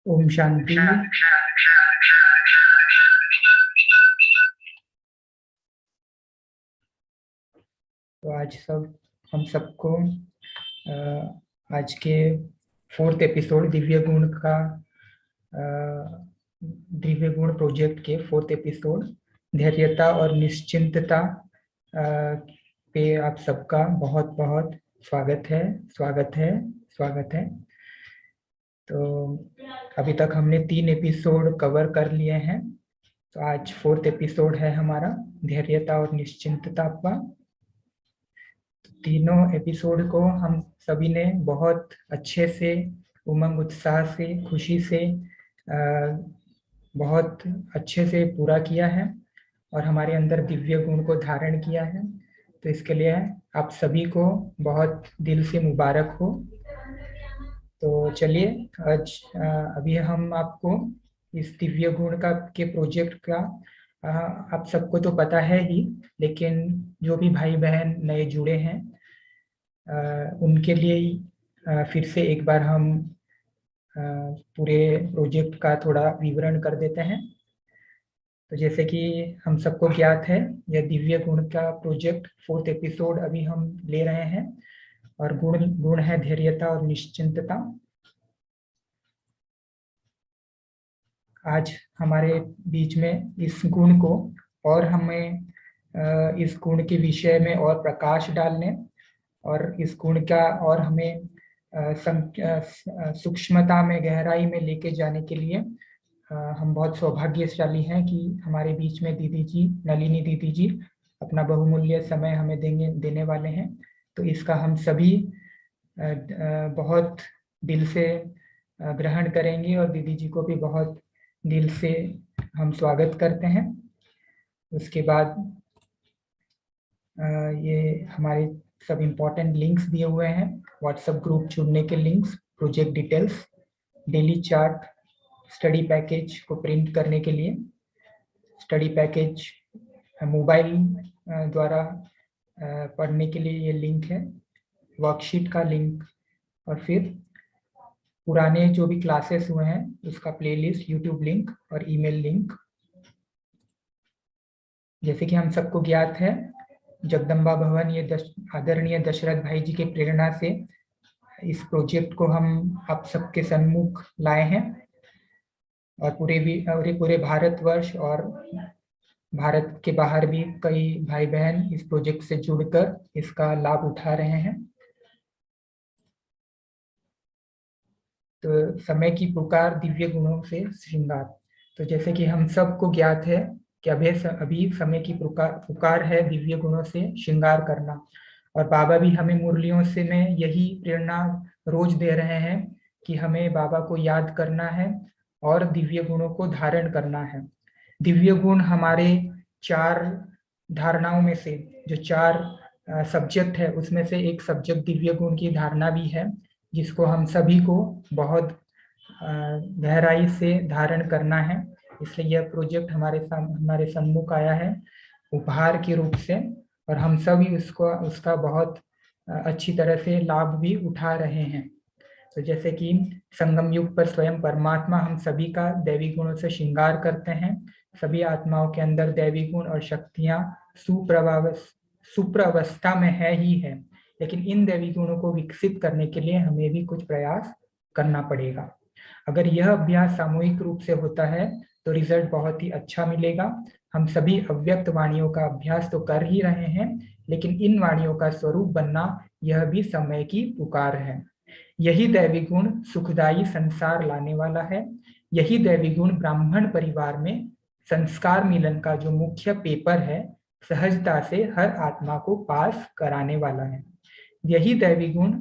ओम शांति। तो आज हम सबको आज के 4th एपिसोड दिव्य गुण प्रोजेक्ट के 4th एपिसोड धैर्यता और निश्चिंतता पे आप सबका बहुत बहुत स्वागत है। तो अभी तक हमने 3 एपिसोड कवर कर लिए हैं। तो आज 4th एपिसोड है हमारा धैर्यता और निश्चिंतता का। तीनों एपिसोड को हम सभी ने बहुत अच्छे से, उमंग उत्साह से, खुशी से बहुत अच्छे से पूरा किया है और हमारे अंदर दिव्य गुण को धारण किया है। तो इसके लिए आप सभी को बहुत दिल से मुबारक हो। तो चलिए आज अभी हम आपको इस दिव्य गुण के प्रोजेक्ट का आप सबको तो पता है ही, लेकिन जो भी भाई बहन नए जुड़े हैं उनके लिए फिर से एक बार हम पूरे प्रोजेक्ट का थोड़ा विवरण कर देते हैं। तो जैसे कि हम सबको ज्ञात है, यह दिव्य गुण का प्रोजेक्ट 4th एपिसोड अभी हम ले रहे हैं और गुण है धैर्यता और निश्चिंतता। आज हमारे बीच में इस गुण को और हमें इस गुण के विषय में और प्रकाश डालने और इस गुण का और हमें सूक्ष्मता में, गहराई में लेके जाने के लिए हम बहुत सौभाग्यशाली हैं कि हमारे बीच में दीदी जी, नलिनी दीदी जी अपना बहुमूल्य समय हमें देने वाले हैं। तो इसका हम सभी बहुत दिल से ग्रहण करेंगे और दीदी जी को भी बहुत दिल से हम स्वागत करते हैं। उसके बाद ये हमारे सब इम्पोर्टेंट लिंक्स दिए हुए हैं, व्हाट्सएप ग्रुप जुड़ने के links, project details, daily chart, study package को प्रिंट करने के लिए, स्टडी पैकेज मोबाइल द्वारा पढ़ने के लिए ये लिंक है, वर्कशीट का लिंक, और फिर पुराने जो भी क्लासेस हुए हैं उसका प्लेलिस्ट, यूट्यूब लिंक और ईमेल लिंक। जैसे कि हम सबको ज्ञात है, जगदम्बा भवन ये आदरणीय दशरथ भाई जी के प्रेरणा से इस प्रोजेक्ट को हम आप सबके सम्मुख लाए हैं और पूरे भारतवर्ष और भारत के बाहर भी कई भाई बहन इस प्रोजेक्ट से जुड़कर इसका लाभ उठा रहे हैं। तो समय की पुकार दिव्य गुणों से श्रृंगार। तो जैसे कि हम सबको ज्ञात है कि अभी समय की पुकार है दिव्य गुणों से श्रृंगार करना, और बाबा भी हमें मुरलियों से में यही प्रेरणा रोज दे रहे हैं कि हमें बाबा को याद करना है और दिव्य गुणों को धारण करना है। दिव्य गुण हमारे 4 धारणाओं में से, जो 4 सब्जेक्ट है उसमें से एक सब्जेक्ट दिव्य गुण की धारणा भी है, जिसको हम सभी को बहुत गहराई से धारण करना है। इसलिए यह प्रोजेक्ट हमारे सम्मुख आया है उपहार के रूप से, और हम सभी उसका बहुत अच्छी तरह से लाभ भी उठा रहे हैं। तो जैसे कि संगम युग पर स्वयं परमात्मा हम सभी का दैवी गुणों से श्रृंगार करते हैं। सभी आत्माओं के अंदर दैवी गुण और शक्तियां सुप्रावस्था में है, लेकिन इन दैवी गुणों को विकसित करने के लिए हमें भी कुछ प्रयास करना पड़ेगा। अगर यह अभ्यास सामूहिक रूप से होता है तो रिजल्ट बहुत ही अच्छा मिलेगा। हम सभी अव्यक्त वाणियों का अभ्यास तो कर ही रहे हैं, लेकिन इन वाणियों का स्वरूप बनना यह भी समय की पुकार है। यही दैवी गुण सुखदायी संसार लाने वाला है। यही दैवी गुण ब्राह्मण परिवार में संस्कार मिलन का जो मुख्य पेपर है, सहजता से हर आत्मा को पास कराने वाला है। यही दैवी गुण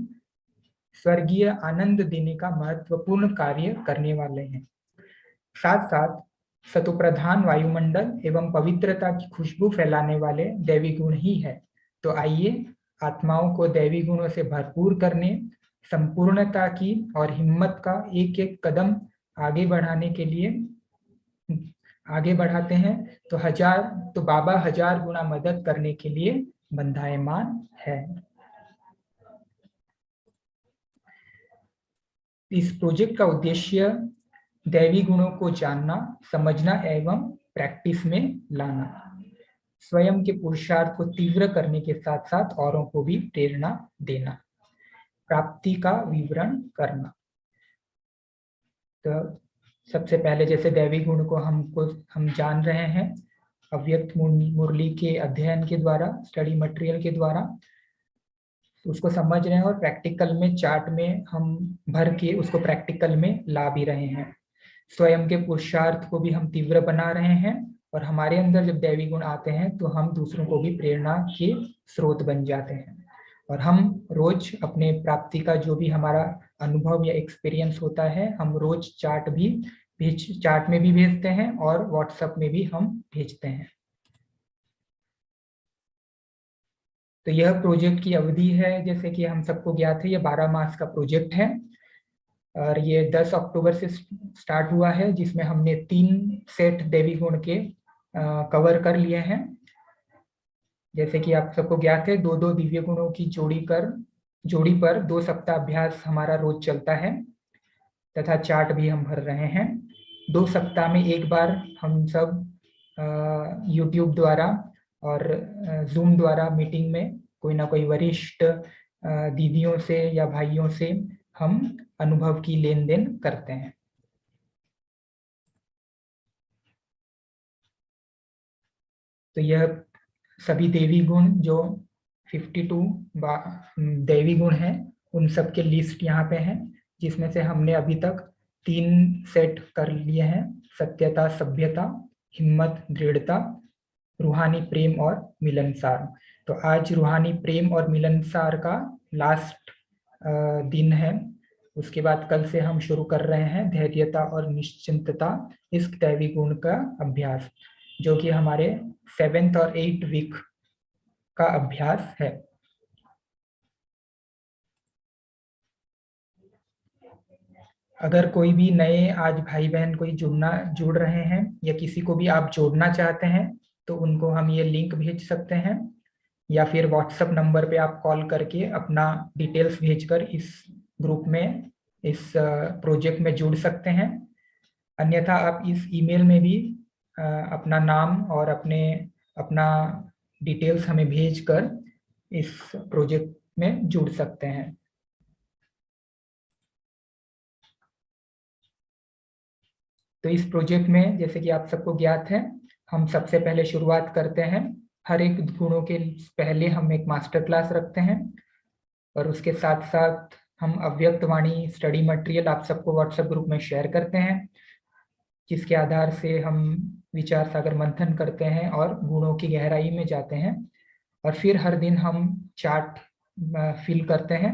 स्वर्गीय आनंद देने का महत्वपूर्ण कार्य करने वाले हैं। साथ साथ सतोप्रधान वायुमंडल एवं पवित्रता की खुशबू फैलाने वाले दैवी गुण ही है। तो आइए आत्माओं को दैवी गुणों से भरपूर करने, संपूर्णता की और हिम्मत का एक एक कदम आगे बढ़ाने के लिए आगे बढ़ाते हैं। तो बाबा 1000 गुना मदद करने के लिए बंधायमान है। इस प्रोजेक्ट का उद्देश्य दैवी गुणों को जानना, समझना एवं प्रैक्टिस में लाना, स्वयं के पुरुषार्थ को तीव्र करने के साथ साथ औरों को भी प्रेरणा देना, प्राप्ति का विवरण करना। तो सबसे पहले जैसे दैवी गुण को हम जान रहे हैं अव्यक्त मुरली के अध्ययन के द्वारा, स्टडी मटेरियल के द्वारा उसको समझ रहे हैं और प्रैक्टिकल में चार्ट में हम भर के उसको प्रैक्टिकल में ला भी रहे हैं। स्वयं के पुरुषार्थ को भी हम तीव्र बना रहे हैं और हमारे अंदर जब दैवी गुण आते हैं तो हम दूसरों को भी प्रेरणा के स्रोत बन जाते हैं और हम रोज अपने प्राप्ति का जो भी हमारा अनुभव या एक्सपीरियंस होता है हम रोज चार्ट में भी भेजते हैं और व्हाट्सएप में भी हम भेजते हैं। तो यह प्रोजेक्ट की अवधि है, जैसे कि हम सबको ज्ञात है, ये 12 मास का प्रोजेक्ट है और ये 10 अक्टूबर से स्टार्ट हुआ है, जिसमें हमने 3 सेट देवी गुण के कवर कर लिए हैं। जैसे कि आप सबको ज्ञात है, 2-2 दिव्य गुणों की जोड़ी पर 2 सप्ताह अभ्यास हमारा रोज चलता है तथा चार्ट भी हम भर रहे हैं। 2 सप्ताह में एक बार हम सब यूट्यूब द्वारा और जूम द्वारा मीटिंग में कोई ना कोई वरिष्ठ दीदियों से या भाइयों से हम अनुभव की लेन देन करते हैं। तो यह सभी देवी गुण जो 52 देवी गुण हैं उन सब के लिस्ट यहाँ पे है, जिसमें से हमने अभी तक 3 सेट कर लिए हैं, सत्यता, सभ्यता, हिम्मत, दृढ़ता, रूहानी प्रेम और मिलनसार। तो आज रूहानी प्रेम और मिलनसार का लास्ट दिन है। उसके बाद कल से हम शुरू कर रहे हैं धैर्यता और निश्चिंतता, इस दैवी गुण का अभ्यास, जो कि हमारे 7th और 8th वीक का अभ्यास है। अगर कोई भी नए आज भाई बहन कोई जुड़ रहे हैं या किसी को भी आप जोड़ना चाहते हैं तो उनको हम ये लिंक भेज सकते हैं या फिर व्हाट्सएप नंबर पे आप कॉल करके अपना डिटेल्स भेजकर इस ग्रुप में, इस प्रोजेक्ट में जुड़ सकते हैं। अन्यथा आप इस ईमेल में भी अपना नाम और अपना डिटेल्स हमें भेजकर इस प्रोजेक्ट में जुड़ सकते हैं। तो इस प्रोजेक्ट में जैसे कि आप सबको ज्ञात है, हम सबसे पहले शुरुआत करते हैं, हर एक गुणों के पहले हम एक मास्टर क्लास रखते हैं और उसके साथ साथ हम अव्यक्त वाणी स्टडी मटेरियल आप सबको व्हाट्सएप ग्रुप में शेयर करते हैं, जिसके आधार से हम विचार सागर मंथन करते हैं और गुणों की गहराई में जाते हैं। और फिर हर दिन हम चार्ट फिल करते हैं,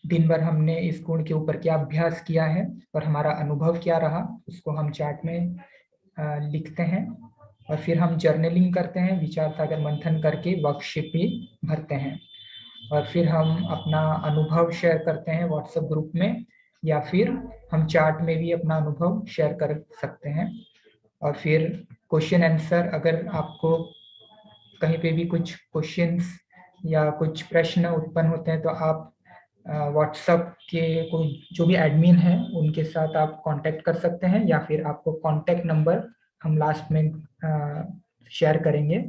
दिन भर हमने इस गुण के ऊपर क्या अभ्यास किया है और हमारा अनुभव क्या रहा, उसको हम चार्ट में लिखते हैं और फिर हम जर्नलिंग करते हैं, विचार सागर मंथन करके वर्कशीट भी भरते हैं और फिर हम अपना अनुभव शेयर करते हैं व्हाट्सएप ग्रुप में या फिर हम चार्ट में भी अपना अनुभव शेयर कर सकते हैं। और फिर क्वेश्चन आंसर, अगर आपको कहीं पे भी कुछ क्वेश्चंस या कुछ प्रश्न उत्पन्न होते हैं तो आप व्हाट्सएप के कोई जो भी एडमिन है उनके साथ आप कांटेक्ट कर सकते हैं या फिर आपको कांटेक्ट नंबर हम लास्ट में शेयर करेंगे,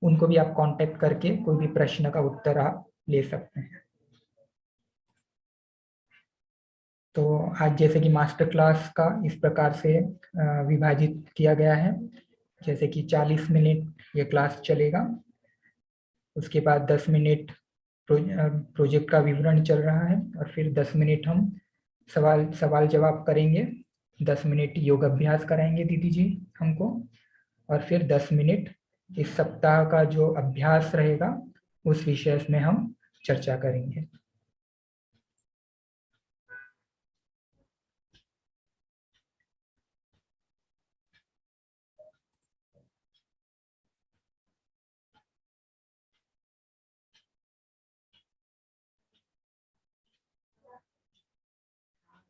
उनको भी आप कांटेक्ट करके कोई भी प्रश्न का उत्तर आप ले सकते हैं। तो आज जैसे कि मास्टर क्लास का इस प्रकार से विभाजित किया गया है, जैसे कि 40 मिनट ये क्लास चलेगा, उसके बाद 10 मिनट प्रोजेक्ट का विवरण चल रहा है और फिर 10 मिनट हम सवाल जवाब करेंगे, 10 मिनट योग अभ्यास कराएंगे दीदी जी हमको और फिर 10 मिनट इस सप्ताह का जो अभ्यास रहेगा उस विषय में हम चर्चा करेंगे।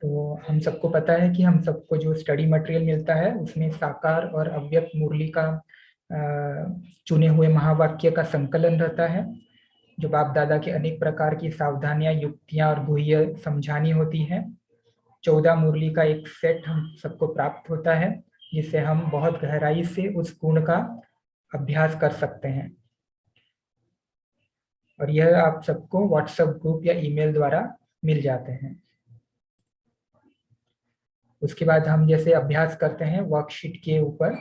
तो हम सबको पता है कि हम सबको जो स्टडी मटेरियल मिलता है उसमें साकार और अव्यक्त मुरली का चुने हुए महावाक्य का संकलन रहता है, जो बाप दादा के अनेक प्रकार की सावधानियां, युक्तियां और गुह्य समझानी होती है, 14 मुरली का एक सेट हम सबको प्राप्त होता है, जिससे हम बहुत गहराई से उस गुण का अभ्यास कर सकते हैं। और यह आप सबको व्हाट्सएप ग्रुप या ईमेल द्वारा मिल जाते हैं। उसके बाद हम जैसे अभ्यास करते हैं वर्कशीट के ऊपर,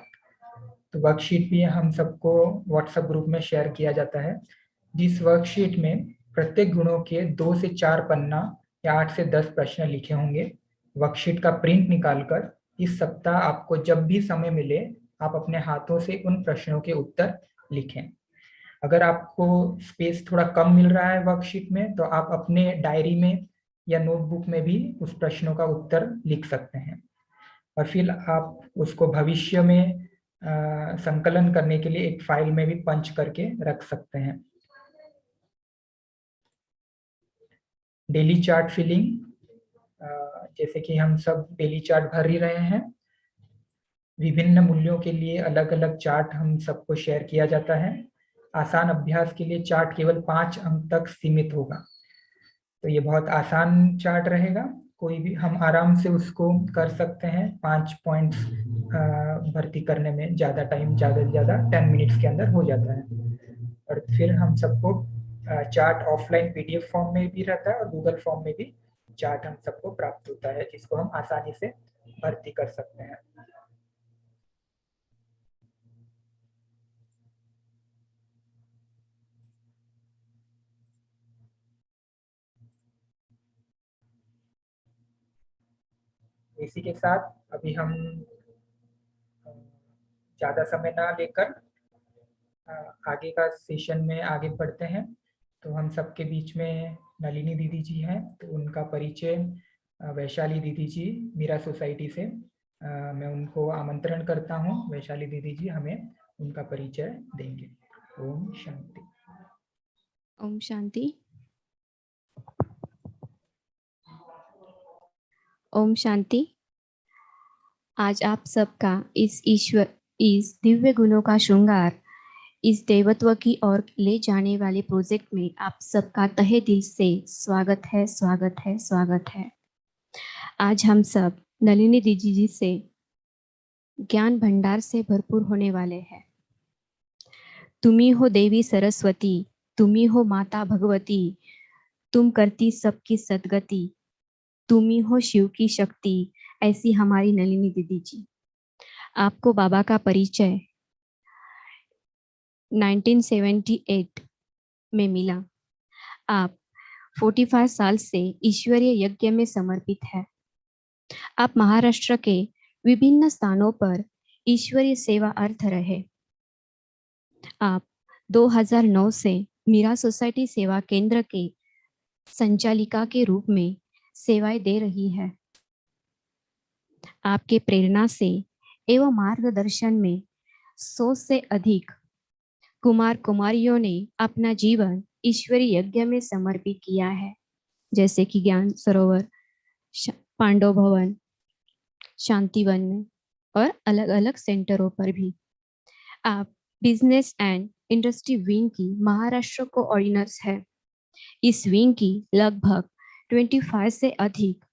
तो वर्कशीट भी हम सबको व्हाट्सएप ग्रुप में शेयर किया जाता है, जिस वर्कशीट में प्रत्येक गुणों के 2 से 4 पन्ना या 8 से 10 प्रश्न लिखे होंगे। वर्कशीट का प्रिंट निकालकर इस सप्ताह आपको जब भी समय मिले आप अपने हाथों से उन प्रश्नों के उत्तर लिखें। अगर आपको स्पेस थोड़ा कम मिल रहा है वर्कशीट में, तो आप अपने डायरी में या नोटबुक में भी उस प्रश्नों का उत्तर लिख सकते हैं, और फिर आप उसको भविष्य में संकलन करने के लिए एक फाइल में भी पंच करके रख सकते हैं। डेली चार्ट फिलिंग, जैसे कि हम सब डेली चार्ट भर ही रहे हैं, विभिन्न मूल्यों के लिए अलग अलग चार्ट हम सबको शेयर किया जाता है। आसान अभ्यास के लिए चार्ट केवल 5 अंक तक सीमित होगा, तो ये बहुत आसान चार्ट रहेगा, कोई भी हम आराम से उसको कर सकते हैं। 5 पॉइंट्स भर्ती करने में ज़्यादा टाइम, ज़्यादा से ज़्यादा 10 मिनट्स के अंदर हो जाता है। और फिर हम सबको चार्ट ऑफलाइन पीडीएफ फॉर्म में भी रहता है और गूगल फॉर्म में भी चार्ट हम सबको प्राप्त होता है, जिसको हम आसानी से भर्ती कर सकते हैं। इसी के साथ अभी हम ज़्यादा समय ना लेकर आगे का सेशन में आगे बढ़ते हैं। तो हम सबके बीच में नलिनी दीदी जी हैं, तो उनका परिचय वैशाली दीदी जी मीरा सोसाइटी से मैं उनको आमंत्रण करता हूं। वैशाली दीदी जी हमें उनका परिचय देंगे। ओम शांति। ओम शांति। ओम शांति। आज आप सबका इस दिव्य गुणों का श्रृंगार, इस देवत्व की ओर ले जाने वाले प्रोजेक्ट में आप सबका तहे दिल से स्वागत है, स्वागत है, स्वागत है। आज हम सब नलिनी दीदी जी से ज्ञान भंडार से भरपूर होने वाले हैं। तुम्ही हो देवी सरस्वती, तुम्ही हो माता भगवती, तुम करती सबकी सदगति, तुम्ही हो शिव की शक्ति, ऐसी हमारी नलिनी दीदी जी। आपको बाबा का परिचय 1978 में मिला। आप 45 साल से ईश्वरीय यज्ञ में समर्पित है। आप महाराष्ट्र के विभिन्न स्थानों पर ईश्वरीय सेवा अर्थ रहे। आप 2009 से मीरा सोसाइटी सेवा केंद्र के संचालिका के रूप में सेवाएं दे रही है। आपके प्रेरणा से एवं मार्गदर्शन में 100 से अधिक कुमार कुमारियों ने अपना जीवन ईश्वरीय यज्ञ में समर्पित किया है, जैसे कि ज्ञान सरोवर, पांडव भवन, शांतिवन में और अलग अलग सेंटरों पर भी। आप बिजनेस एंड इंडस्ट्री विंग की महाराष्ट्र को ऑर्डिनर्स है। इस विंग की लगभग 25 से अधिक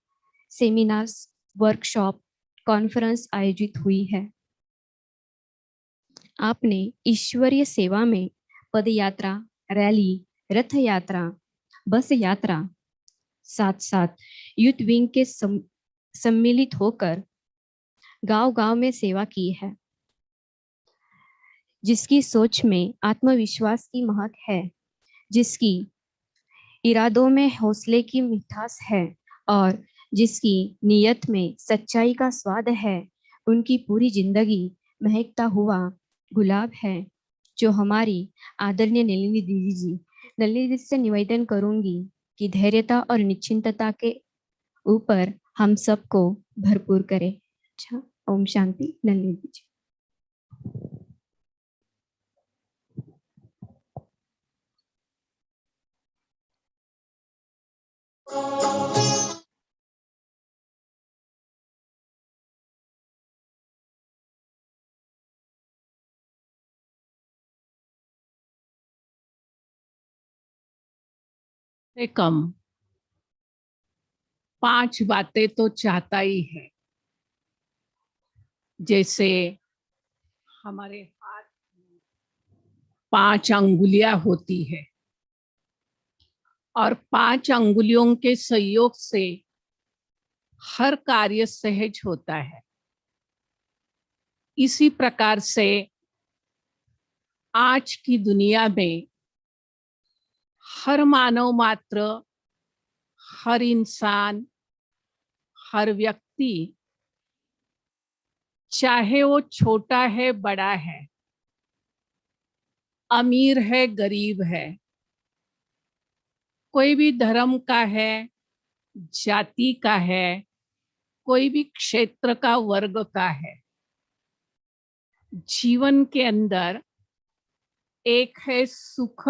सेमिनार्स, वर्कशॉप, कॉन्फ्रेंस आयोजित हुई है। आपने ईश्वरीय सेवा में पदयात्रा, रैली, रथ यात्रा, बस यात्रा, साथ साथ यूथ विंग के सम्मिलित होकर गांव-गांव में सेवा की है, जिसकी सोच में आत्मविश्वास की महक है, जिसकी इरादों में हौसले की मिठास है और जिसकी नीयत में सच्चाई का स्वाद है, उनकी पूरी जिंदगी महकता हुआ गुलाब है, जो हमारी आदरणीय नलिनी दीदी जी। नलिनी दीदी से निवेदन करूंगी कि धैर्यता और निश्चिंतता के ऊपर हम सबको भरपूर करें। अच्छा, ओम शांति। नलिनी दीदी। से कम 5 बातें तो चाहता ही है। जैसे हमारे हाथ में 5 अंगुलियां होती है और 5 अंगुलियों के सहयोग से हर कार्य सहज होता है। इसी प्रकार से आज की दुनिया में हर मानव मात्र, हर इंसान, हर व्यक्ति, चाहे वो छोटा है बड़ा है, अमीर है गरीब है, कोई भी धर्म का है, जाति का है, कोई भी क्षेत्र का, वर्ग का है, जीवन के अंदर एक है सुख,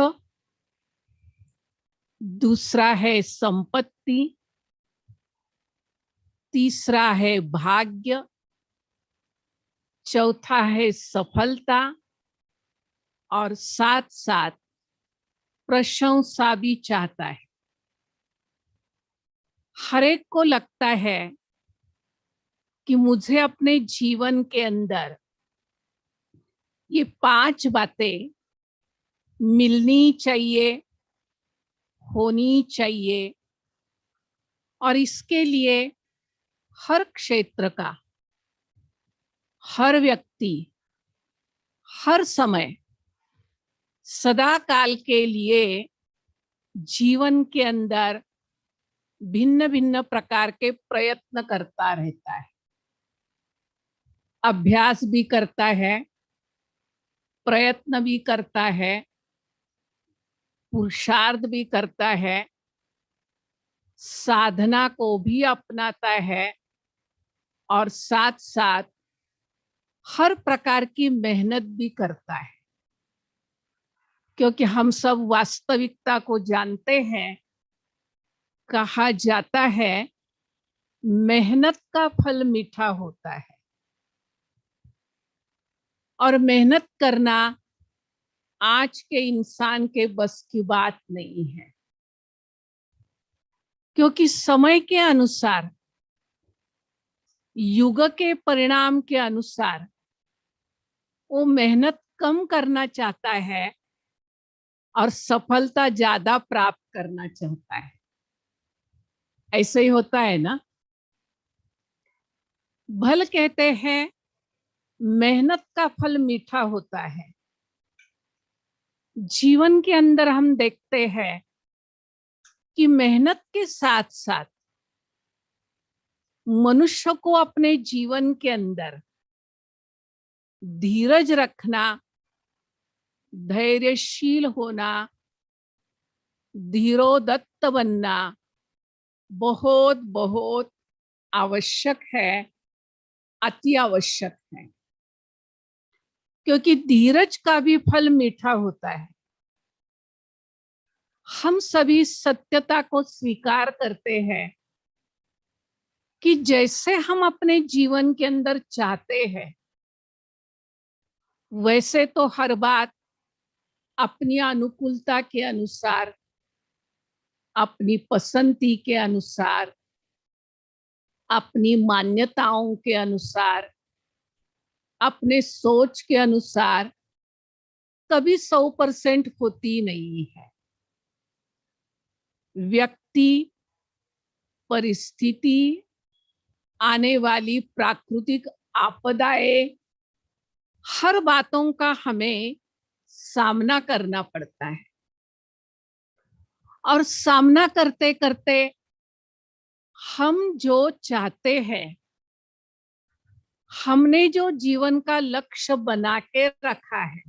दूसरा है संपत्ति, तीसरा है भाग्य, चौथा है सफलता और साथ साथ प्रशंसा भी चाहता है। हर एक को लगता है कि मुझे अपने जीवन के अंदर ये 5 बातें मिलनी चाहिए, होनी चाहिए, और इसके लिए हर क्षेत्र का, हर व्यक्ति, हर समय, सदा काल के लिए जीवन के अंदर भिन्न भिन्न प्रकार के प्रयत्न करता रहता है, अभ्यास भी करता है, प्रयत्न भी करता है, पुरुषार्थ भी करता है, साधना को भी अपनाता है और साथ साथ हर प्रकार की मेहनत भी करता है। क्योंकि हम सब वास्तविकता को जानते हैं, कहा जाता है मेहनत का फल मीठा होता है, और मेहनत करना आज के इंसान के बस की बात नहीं है। क्योंकि समय के अनुसार, युग के परिणाम के अनुसार वो मेहनत कम करना चाहता है और सफलता ज्यादा प्राप्त करना चाहता है। ऐसे ही होता है ना। भल कहते हैं मेहनत का फल मीठा होता है। जीवन के अंदर हम देखते हैं कि मेहनत के साथ साथ मनुष्य को अपने जीवन के अंदर धीरज रखना, धैर्यशील होना, धीरोदत्त बनना बहुत बहुत आवश्यक है, अति आवश्यक है। क्योंकि धीरज का भी फल मीठा होता है। हम सभी सत्यता को स्वीकार करते हैं कि जैसे हम अपने जीवन के अंदर चाहते हैं, वैसे तो हर बात अपनी अनुकूलता के अनुसार, अपनी पसंदी के अनुसार, अपनी मान्यताओं के अनुसार, अपने सोच के अनुसार कभी 100% होती नहीं है। व्यक्ति, परिस्थिति, आने वाली प्राकृतिक आपदाएं, हर बातों का हमें सामना करना पड़ता है। और सामना करते करते हम जो चाहते हैं, हमने जो जीवन का लक्ष्य बना के रखा है,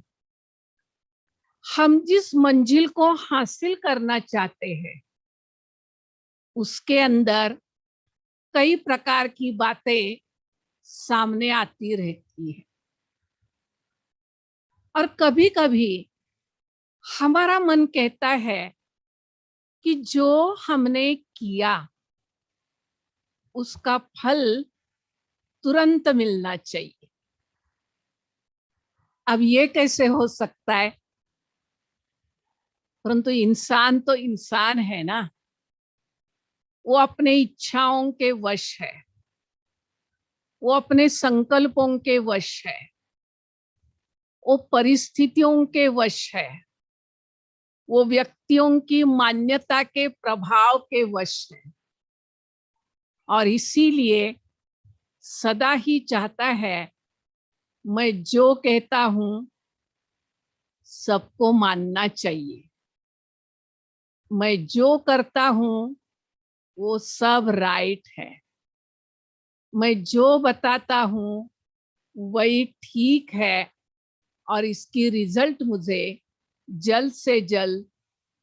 हम जिस मंजिल को हासिल करना चाहते हैं, उसके अंदर कई प्रकार की बातें सामने आती रहती है। और कभी कभी हमारा मन कहता है कि जो हमने किया उसका फल तुरंत मिलना चाहिए। अब ये कैसे हो सकता है? परंतु इंसान तो इंसान है ना। वो अपने इच्छाओं के वश है, वो अपने संकल्पों के वश है, वो परिस्थितियों के वश है, वो व्यक्तियों की मान्यता के प्रभाव के वश है, और इसीलिए सदा ही चाहता है मैं जो कहता हूं सबको मानना चाहिए, मैं जो करता हूं वो सब राइट है, मैं जो बताता हूं वही ठीक है, और इसकी रिजल्ट मुझे जल्द से जल्द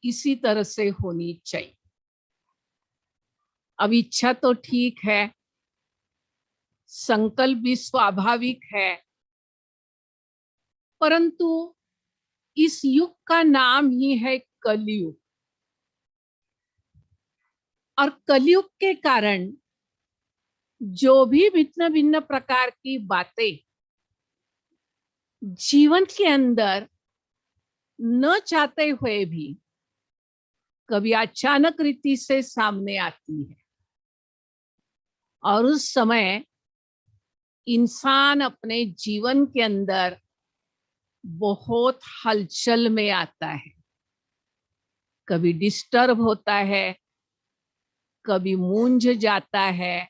इसी तरह से होनी चाहिए। अब इच्छा तो ठीक है, संकल्प भी स्वाभाविक है, परंतु इस युग का नाम ही है कलयुग, और कलयुग के कारण जो भी भिन्न भिन्न प्रकार की बातें जीवन के अंदर न चाहते हुए भी कभी अचानक रीति से सामने आती है, और उस समय इंसान अपने जीवन के अंदर बहुत हलचल में आता है, कभी डिस्टर्ब होता है, कभी मूंझ जाता है,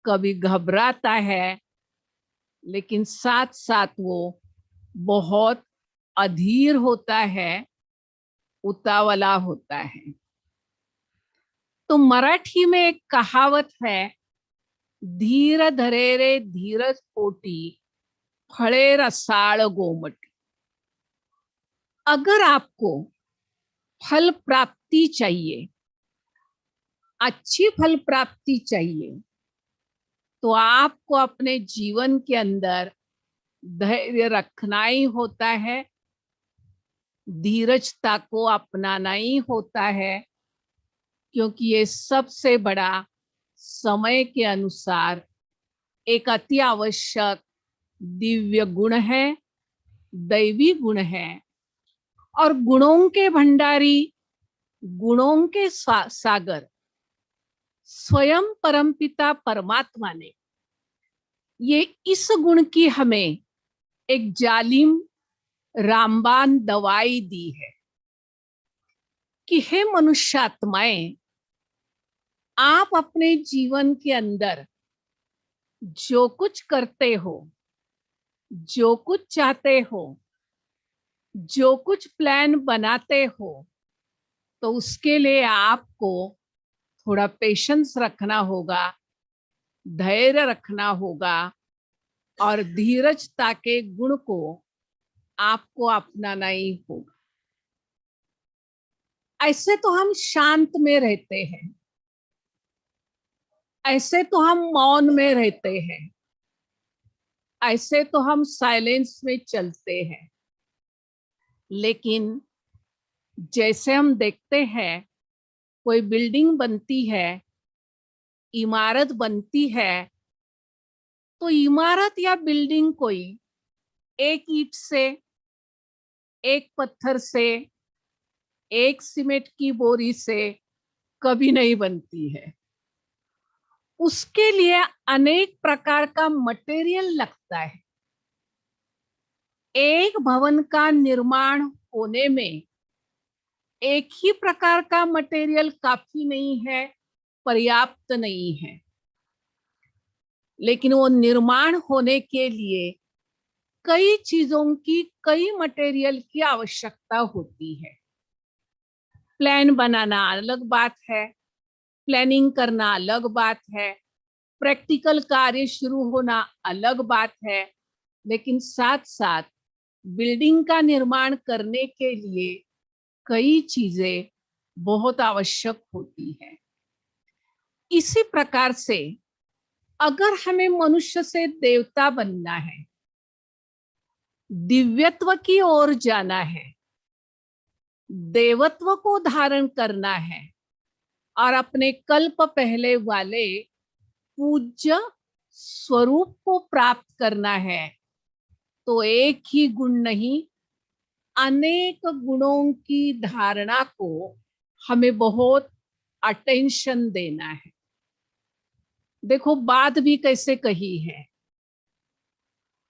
कभी घबराता है, लेकिन साथ साथ वो बहुत अधीर होता है, उतावला होता है। तो मराठी में एक कहावत है, धीर धरे रे धीरज पोटी, फळे रसाळ गोमटी। अगर आपको फल प्राप्ति चाहिए, अच्छी फल प्राप्ति चाहिए, तो आपको अपने जीवन के अंदर धैर्य रखना ही होता है, धीरजता को अपनाना ही होता है, क्योंकि ये सबसे बड़ा समय के अनुसार एक अति आवश्यक दिव्य गुण है, दैवी गुण है, और गुणों के भंडारी, गुणों के सागर स्वयं परमपिता परमात्मा ने ये इस गुण की हमें एक जालिम रामबाण दवाई दी है कि हे मनुष्यात्माएं, आप अपने जीवन के अंदर जो कुछ करते हो, जो कुछ चाहते हो, जो कुछ प्लान बनाते हो, तो उसके लिए आपको थोड़ा पेशेंस रखना होगा, धैर्य रखना होगा, और धीरजता के गुण को आपको अपनाना ही होगा। ऐसे तो हम शांत में रहते हैं, ऐसे तो हम मौन में रहते हैं, ऐसे तो हम साइलेंस में चलते हैं, लेकिन जैसे हम देखते हैं कोई बिल्डिंग बनती है, इमारत बनती है, तो इमारत या बिल्डिंग कोई एक ईंट से, एक पत्थर से, एक सीमेंट की बोरी से कभी नहीं बनती है। उसके लिए अनेक प्रकार का मटेरियल लगता है। एक भवन का निर्माण होने में एक ही प्रकार का मटेरियल काफी नहीं है, पर्याप्त नहीं है, लेकिन वो निर्माण होने के लिए कई चीजों की, कई मटेरियल की आवश्यकता होती है। प्लान बनाना अलग बात है, प्लानिंग करना अलग बात है, प्रैक्टिकल कार्य शुरू होना अलग बात है, लेकिन साथ साथ बिल्डिंग का निर्माण करने के लिए कई चीजें बहुत आवश्यक होती है। इसी प्रकार से अगर हमें मनुष्य से देवता बनना है, दिव्यत्व की ओर जाना है, देवत्व को धारण करना है, और अपने कल्प पहले वाले पूज्य स्वरूप को प्राप्त करना है, तो एक ही गुण नहीं, अनेक गुणों की धारणा को हमें बहुत अटेंशन देना है। देखो बात भी कैसे कही है,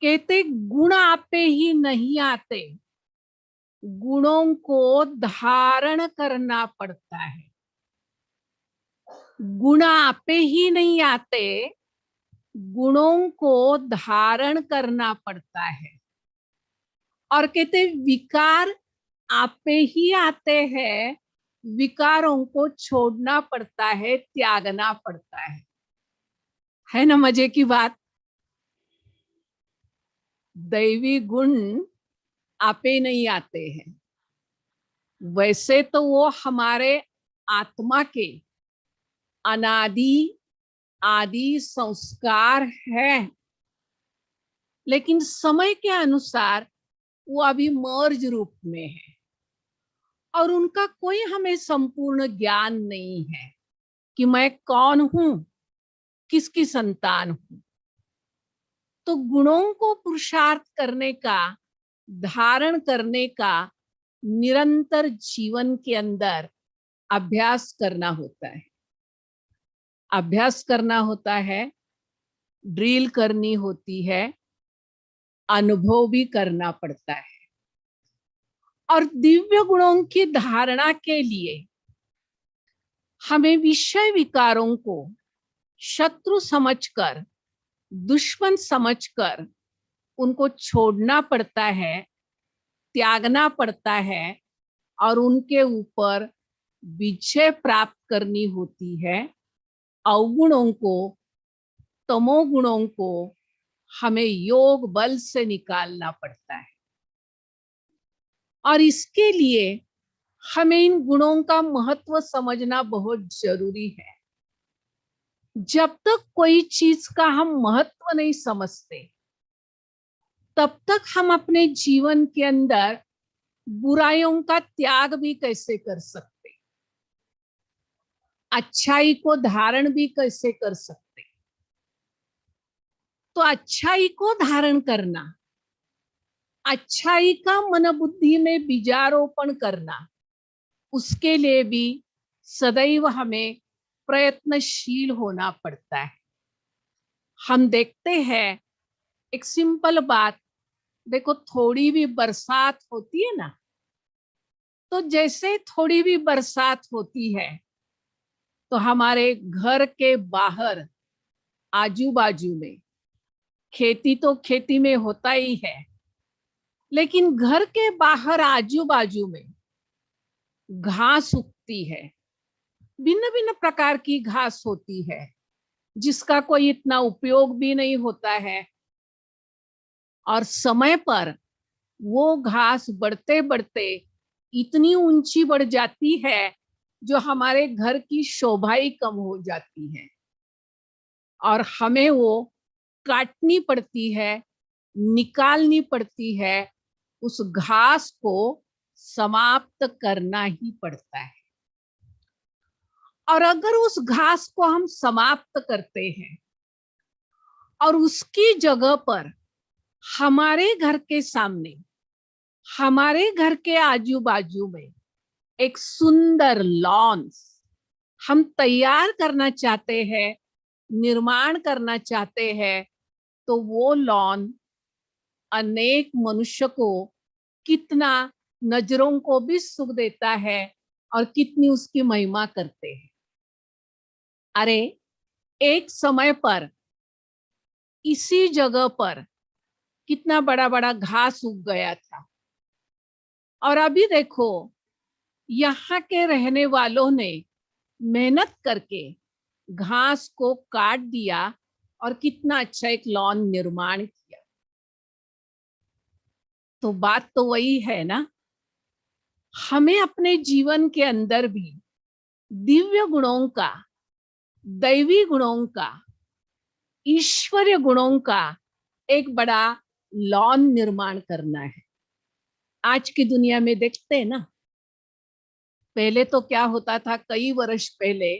कहते गुण आपे ही नहीं आते, गुणों को धारण करना पड़ता है। गुण आपे ही नहीं आते, गुणों को धारण करना पड़ता है। और कहते विकार आपे ही आते हैं, विकारों को छोड़ना पड़ता है, त्यागना पड़ता है ना मजे की बात। दैवी गुण आपे नहीं आते हैं, वैसे तो वो हमारे आत्मा के अनादि आदि संस्कार है, लेकिन समय के अनुसार वो अभी मर्ज रूप में है और उनका कोई हमें संपूर्ण ज्ञान नहीं है कि मैं कौन हूं, किसकी संतान हूं। तो गुणों को पुरुषार्थ करने का, धारण करने का निरंतर जीवन के अंदर अभ्यास करना होता है। अभ्यास करना होता है, ड्रिल करनी होती है, अनुभव भी करना पड़ता है। और दिव्य गुणों की धारणा के लिए हमें विषय विकारों को शत्रु समझकर, दुश्मन समझकर उनको छोड़ना पड़ता है, त्यागना पड़ता है और उनके ऊपर विजय प्राप्त करनी होती है। अवगुणों को, तमोगुणों को हमें योग बल से निकालना पड़ता है और इसके लिए हमें इन गुणों का महत्व समझना बहुत जरूरी है। जब तक कोई चीज का हम महत्व नहीं समझते, तब तक हम अपने जीवन के अंदर बुराइयों का त्याग भी कैसे कर सकते, अच्छाई को धारण भी कैसे कर सकते। तो अच्छाई को धारण करना, अच्छाई का मन बुद्धि में बीजारोपण करना, उसके लिए भी सदैव हमें प्रयत्नशील होना पड़ता है। हम देखते हैं एक सिंपल बात, देखो थोड़ी भी बरसात होती है ना, तो जैसे थोड़ी भी बरसात होती है तो हमारे घर के बाहर आजू बाजू में, खेती तो खेती में होता ही है, लेकिन घर के बाहर आजू बाजू में घास उगती है, भिन्न भिन्न प्रकार की घास होती है जिसका कोई इतना उपयोग भी नहीं होता है और समय पर वो घास बढ़ते बढ़ते इतनी ऊंची बढ़ जाती है जो हमारे घर की शोभा ही कम हो जाती है और हमें वो काटनी पड़ती है, निकालनी पड़ती है, उस घास को समाप्त करना ही पड़ता है। और अगर उस घास को हम समाप्त करते हैं और उसकी जगह पर हमारे घर के सामने, हमारे घर के आजू बाजू में एक सुंदर लॉन हम तैयार करना चाहते हैं, निर्माण करना चाहते हैं, तो वो लॉन अनेक मनुष्य को कितना नजरों को भी सुख देता है और कितनी उसकी महिमा करते हैं। अरे एक समय पर इसी जगह पर कितना बड़ा बड़ा घास उग गया था और अभी देखो यहाँ के रहने वालों ने मेहनत करके घास को काट दिया और कितना अच्छा एक लॉन निर्माण किया। तो बात तो वही है ना, हमें अपने जीवन के अंदर भी दिव्य गुणों का, दैवी गुणों का, ईश्वरीय गुणों का एक बड़ा लॉन निर्माण करना है। आज की दुनिया में देखते हैं ना, पहले तो क्या होता था, कई वर्ष पहले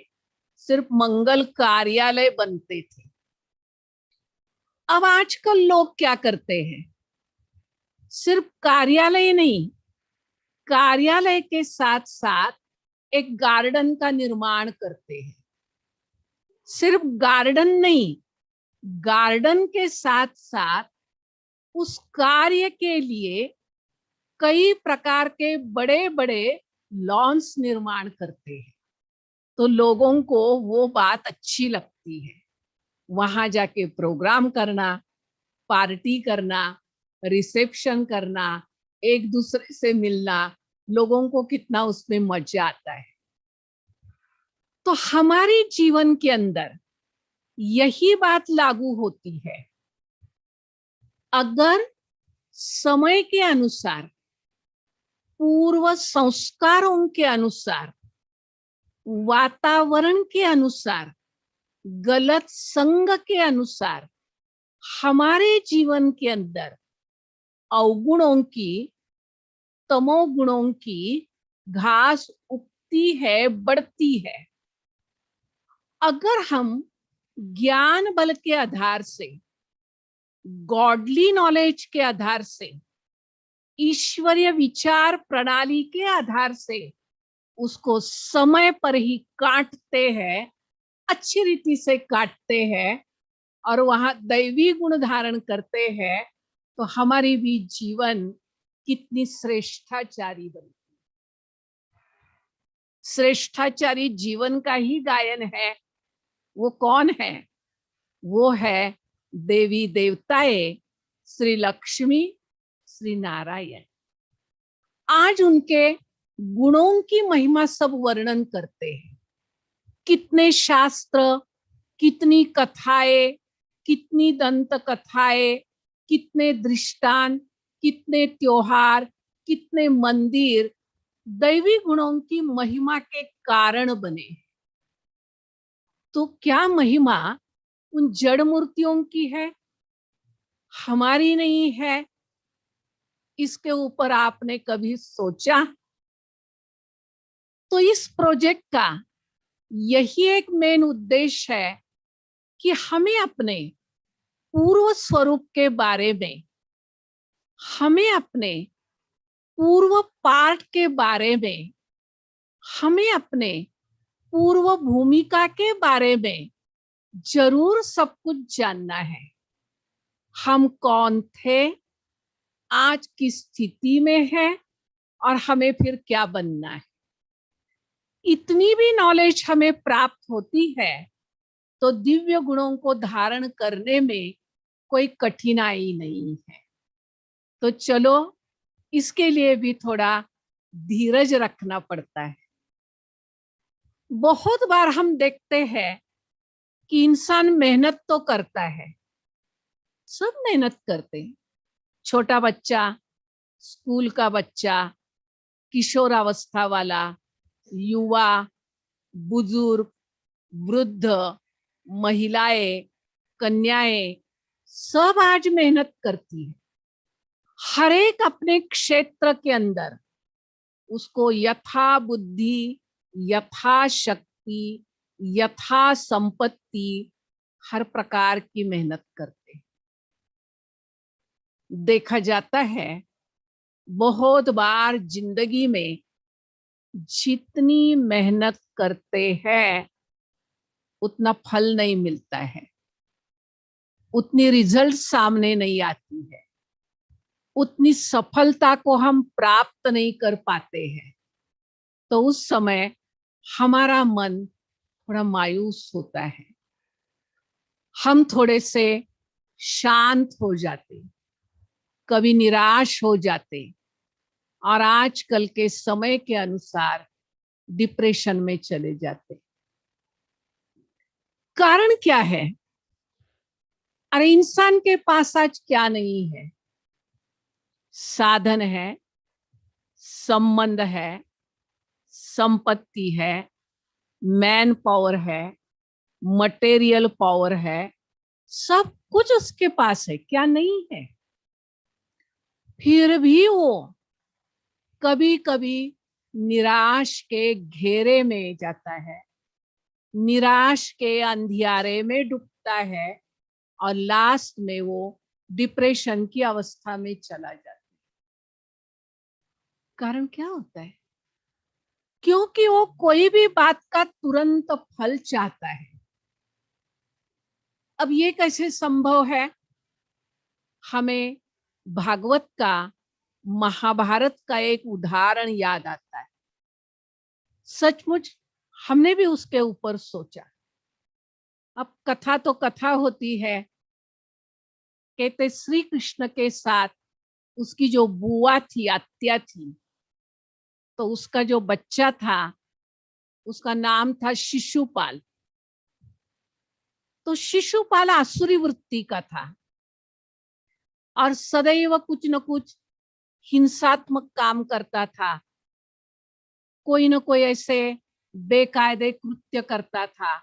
सिर्फ मंगल कार्यालय बनते थे। अब आजकल लोग क्या करते हैं, सिर्फ कार्यालय नहीं, कार्यालय के साथ साथ एक गार्डन का निर्माण करते हैं। सिर्फ गार्डन नहीं, गार्डन के साथ साथ उस कार्य के लिए कई प्रकार के बड़े बड़े लॉन्स निर्माण करते हैं। तो लोगों को वो बात अच्छी लगती है। वहां जाके प्रोग्राम करना, पार्टी करना, रिसेप्शन करना, एक दूसरे से मिलना, लोगों को कितना उसमें मजा आता है। तो हमारे जीवन के अंदर यही बात लागू होती है। अगर समय के अनुसार, पूर्व संस्कारों के अनुसार, वातावरण के अनुसार, गलत संग के अनुसार हमारे जीवन के अंदर अवगुणों की, तमोगुणों की घास उगती है, बढ़ती है। अगर हम ज्ञान बल के आधार से, गॉडली नॉलेज के आधार से, ईश्वरीय विचार प्रणाली के आधार से उसको समय पर ही काटते हैं, अच्छी रीति से काटते हैं और वहां दैवी गुण धारण करते हैं, तो हमारी भी जीवन कितनी श्रेष्ठाचारी बनती। श्रेष्ठाचारी जीवन का ही गायन है। वो कौन है? वो है देवी देवताएं, श्री लक्ष्मी, श्री नारायण। आज उनके गुणों की महिमा सब वर्णन करते हैं। कितने शास्त्र, कितनी कथाएं, कितनी दंत कथाएं, कितने दृष्टांत, कितने त्योहार, कितने मंदिर दैवी गुणों की महिमा के कारण बने। तो क्या महिमा उन जड़ मूर्तियों की है, हमारी नहीं है? इसके ऊपर आपने कभी सोचा? तो इस प्रोजेक्ट का यही एक मेन उद्देश्य है कि हमें अपने पूर्व स्वरूप के बारे में, हमें अपने पूर्व पाठ के बारे में, हमें अपने पूर्व भूमिका के बारे में जरूर सब कुछ जानना है। हम कौन थे, आज किस स्थिति में है और हमें फिर क्या बनना है। इतनी भी नॉलेज हमें प्राप्त होती है तो दिव्य गुणों को धारण करने में कोई कठिनाई नहीं है। तो चलो, इसके लिए भी थोड़ा धीरज रखना पड़ता है। बहुत बार हम देखते हैं कि इंसान मेहनत तो करता है, सब मेहनत करते हैं। छोटा बच्चा, स्कूल का बच्चा, किशोरावस्था वाला, युवा, बुजुर्ग, वृद्ध, महिलाएं, कन्याएं, सब आज मेहनत करती है। हर एक अपने क्षेत्र के अंदर उसको यथा बुद्धि, यथा शक्ति, यथा संपत्ति, हर प्रकार की मेहनत करते हैं। देखा जाता है बहुत बार जिंदगी में जितनी मेहनत करते हैं उतना फल नहीं मिलता है, उतनी रिजल्ट सामने नहीं आती है, उतनी सफलता को हम प्राप्त नहीं कर पाते हैं। तो उस समय हमारा मन थोड़ा मायूस होता है, हम थोड़े से शांत हो जाते, कभी निराश हो जाते और आजकल के समय के अनुसार डिप्रेशन में चले जाते। कारण क्या है? अरे इंसान के पास आज क्या नहीं है? साधन है, संबंध है, संपत्ति है, मैन पावर है, मटेरियल पावर है, सब कुछ उसके पास है, क्या नहीं है? फिर भी वो कभी कभी निराश के घेरे में जाता है, निराश के अंधियारे में डूबता है और लास्ट में वो डिप्रेशन की अवस्था में चला जाता है। कारण क्या होता है? क्योंकि वो कोई भी बात का तुरंत फल चाहता है। अब ये कैसे संभव है? हमें भागवत का, महाभारत का एक उदाहरण याद आता है। सचमुच हमने भी उसके ऊपर सोचा। अब कथा तो कथा होती है। कहते श्री कृष्ण के साथ उसकी जो बुआ थी, आत्या थी, तो उसका जो बच्चा था उसका नाम था शिशुपाल। तो शिशुपाल आसुरी वृत्ति का था और सदैव कुछ न कुछ हिंसात्मक काम करता था, कोई न कोई ऐसे बेकायदे कृत्य करता था।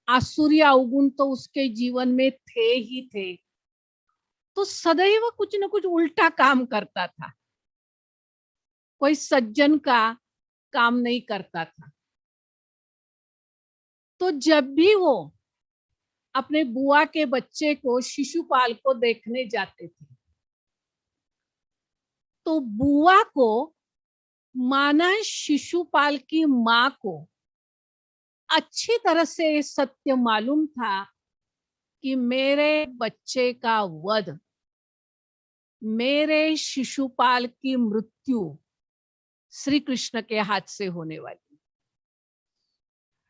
आसुरी अवगुण तो उसके जीवन में थे ही थे, तो सदैव कुछ न कुछ उल्टा काम करता था, कोई सज्जन का काम नहीं करता था। तो जब भी वो अपने बुआ के बच्चे को, शिशुपाल को देखने जाते थे, तो बुआ को माना शिशुपाल की माँ को अच्छी तरह से सत्य मालूम था कि मेरे बच्चे का वध, मेरे शिशुपाल की मृत्यु श्री कृष्ण के हाथ से होने वाली।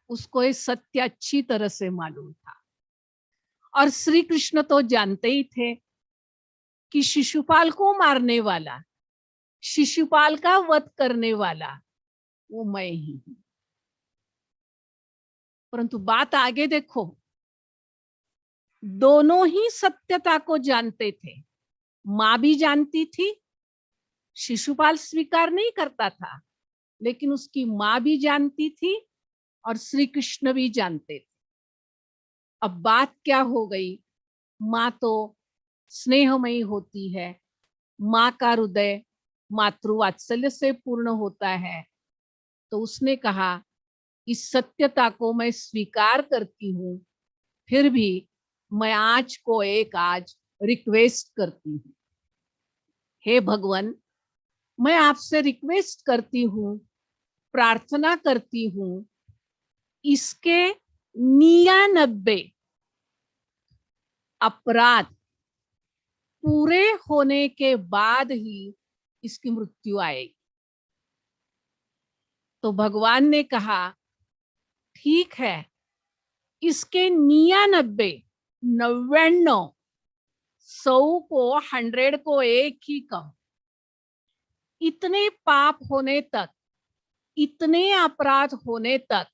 उसको ये सत्य अच्छी तरह से मालूम था। और श्री कृष्ण तो जानते ही थे कि शिशुपाल को मारने वाला, शिशुपाल का वध करने वाला वो मैं ही हूं। परंतु बात आगे देखो, दोनों ही सत्यता को जानते थे। माँ भी जानती थी, शिशुपाल स्वीकार नहीं करता था, लेकिन उसकी माँ भी जानती थी और श्री कृष्ण भी जानते थे। अब बात क्या हो गई, माँ तो स्नेहमयी होती है, माँ का हृदय मातृवात्सल्य से पूर्ण होता है। तो उसने कहा इस सत्यता को मैं स्वीकार करती हूँ, फिर भी मैं आज को एक आज रिक्वेस्ट करती हूँ। हे भगवान, मैं आपसे रिक्वेस्ट करती हूँ, प्रार्थना करती हूँ, इसके 99 अपराध पूरे होने के बाद ही इसकी मृत्यु आएगी। तो भगवान ने कहा ठीक है, इसके 99, 99, 100 को, 100 को एक ही कम, इतने पाप होने तक, इतने अपराध होने तक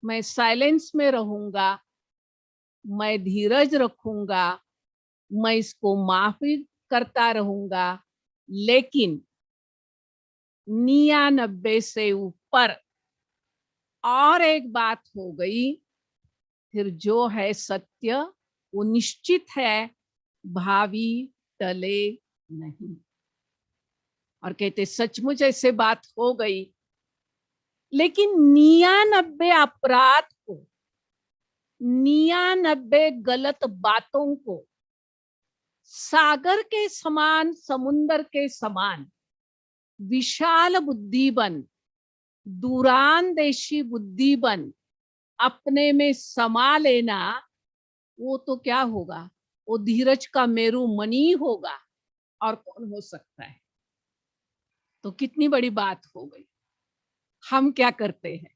मैं साइलेंस में रहूंगा, मैं धीरज रखूंगा, मैं इसको माफी करता रहूंगा। लेकिन 99 से ऊपर और एक बात हो गई, फिर जो है सत्य वो निश्चित है, भावी टले नहीं। और कहते सचमुच ऐसे बात हो गई। लेकिन 99 अपराध को, 99 गलत बातों को सागर के समान, समुंदर के समान विशाल बुद्धि बन, दूरांदेशी बुद्धि बन अपने में समा लेना, वो तो क्या होगा, वो धीरज का मेरु मणि होगा, और कौन हो सकता है। तो कितनी बड़ी बात हो गई। हम क्या करते हैं,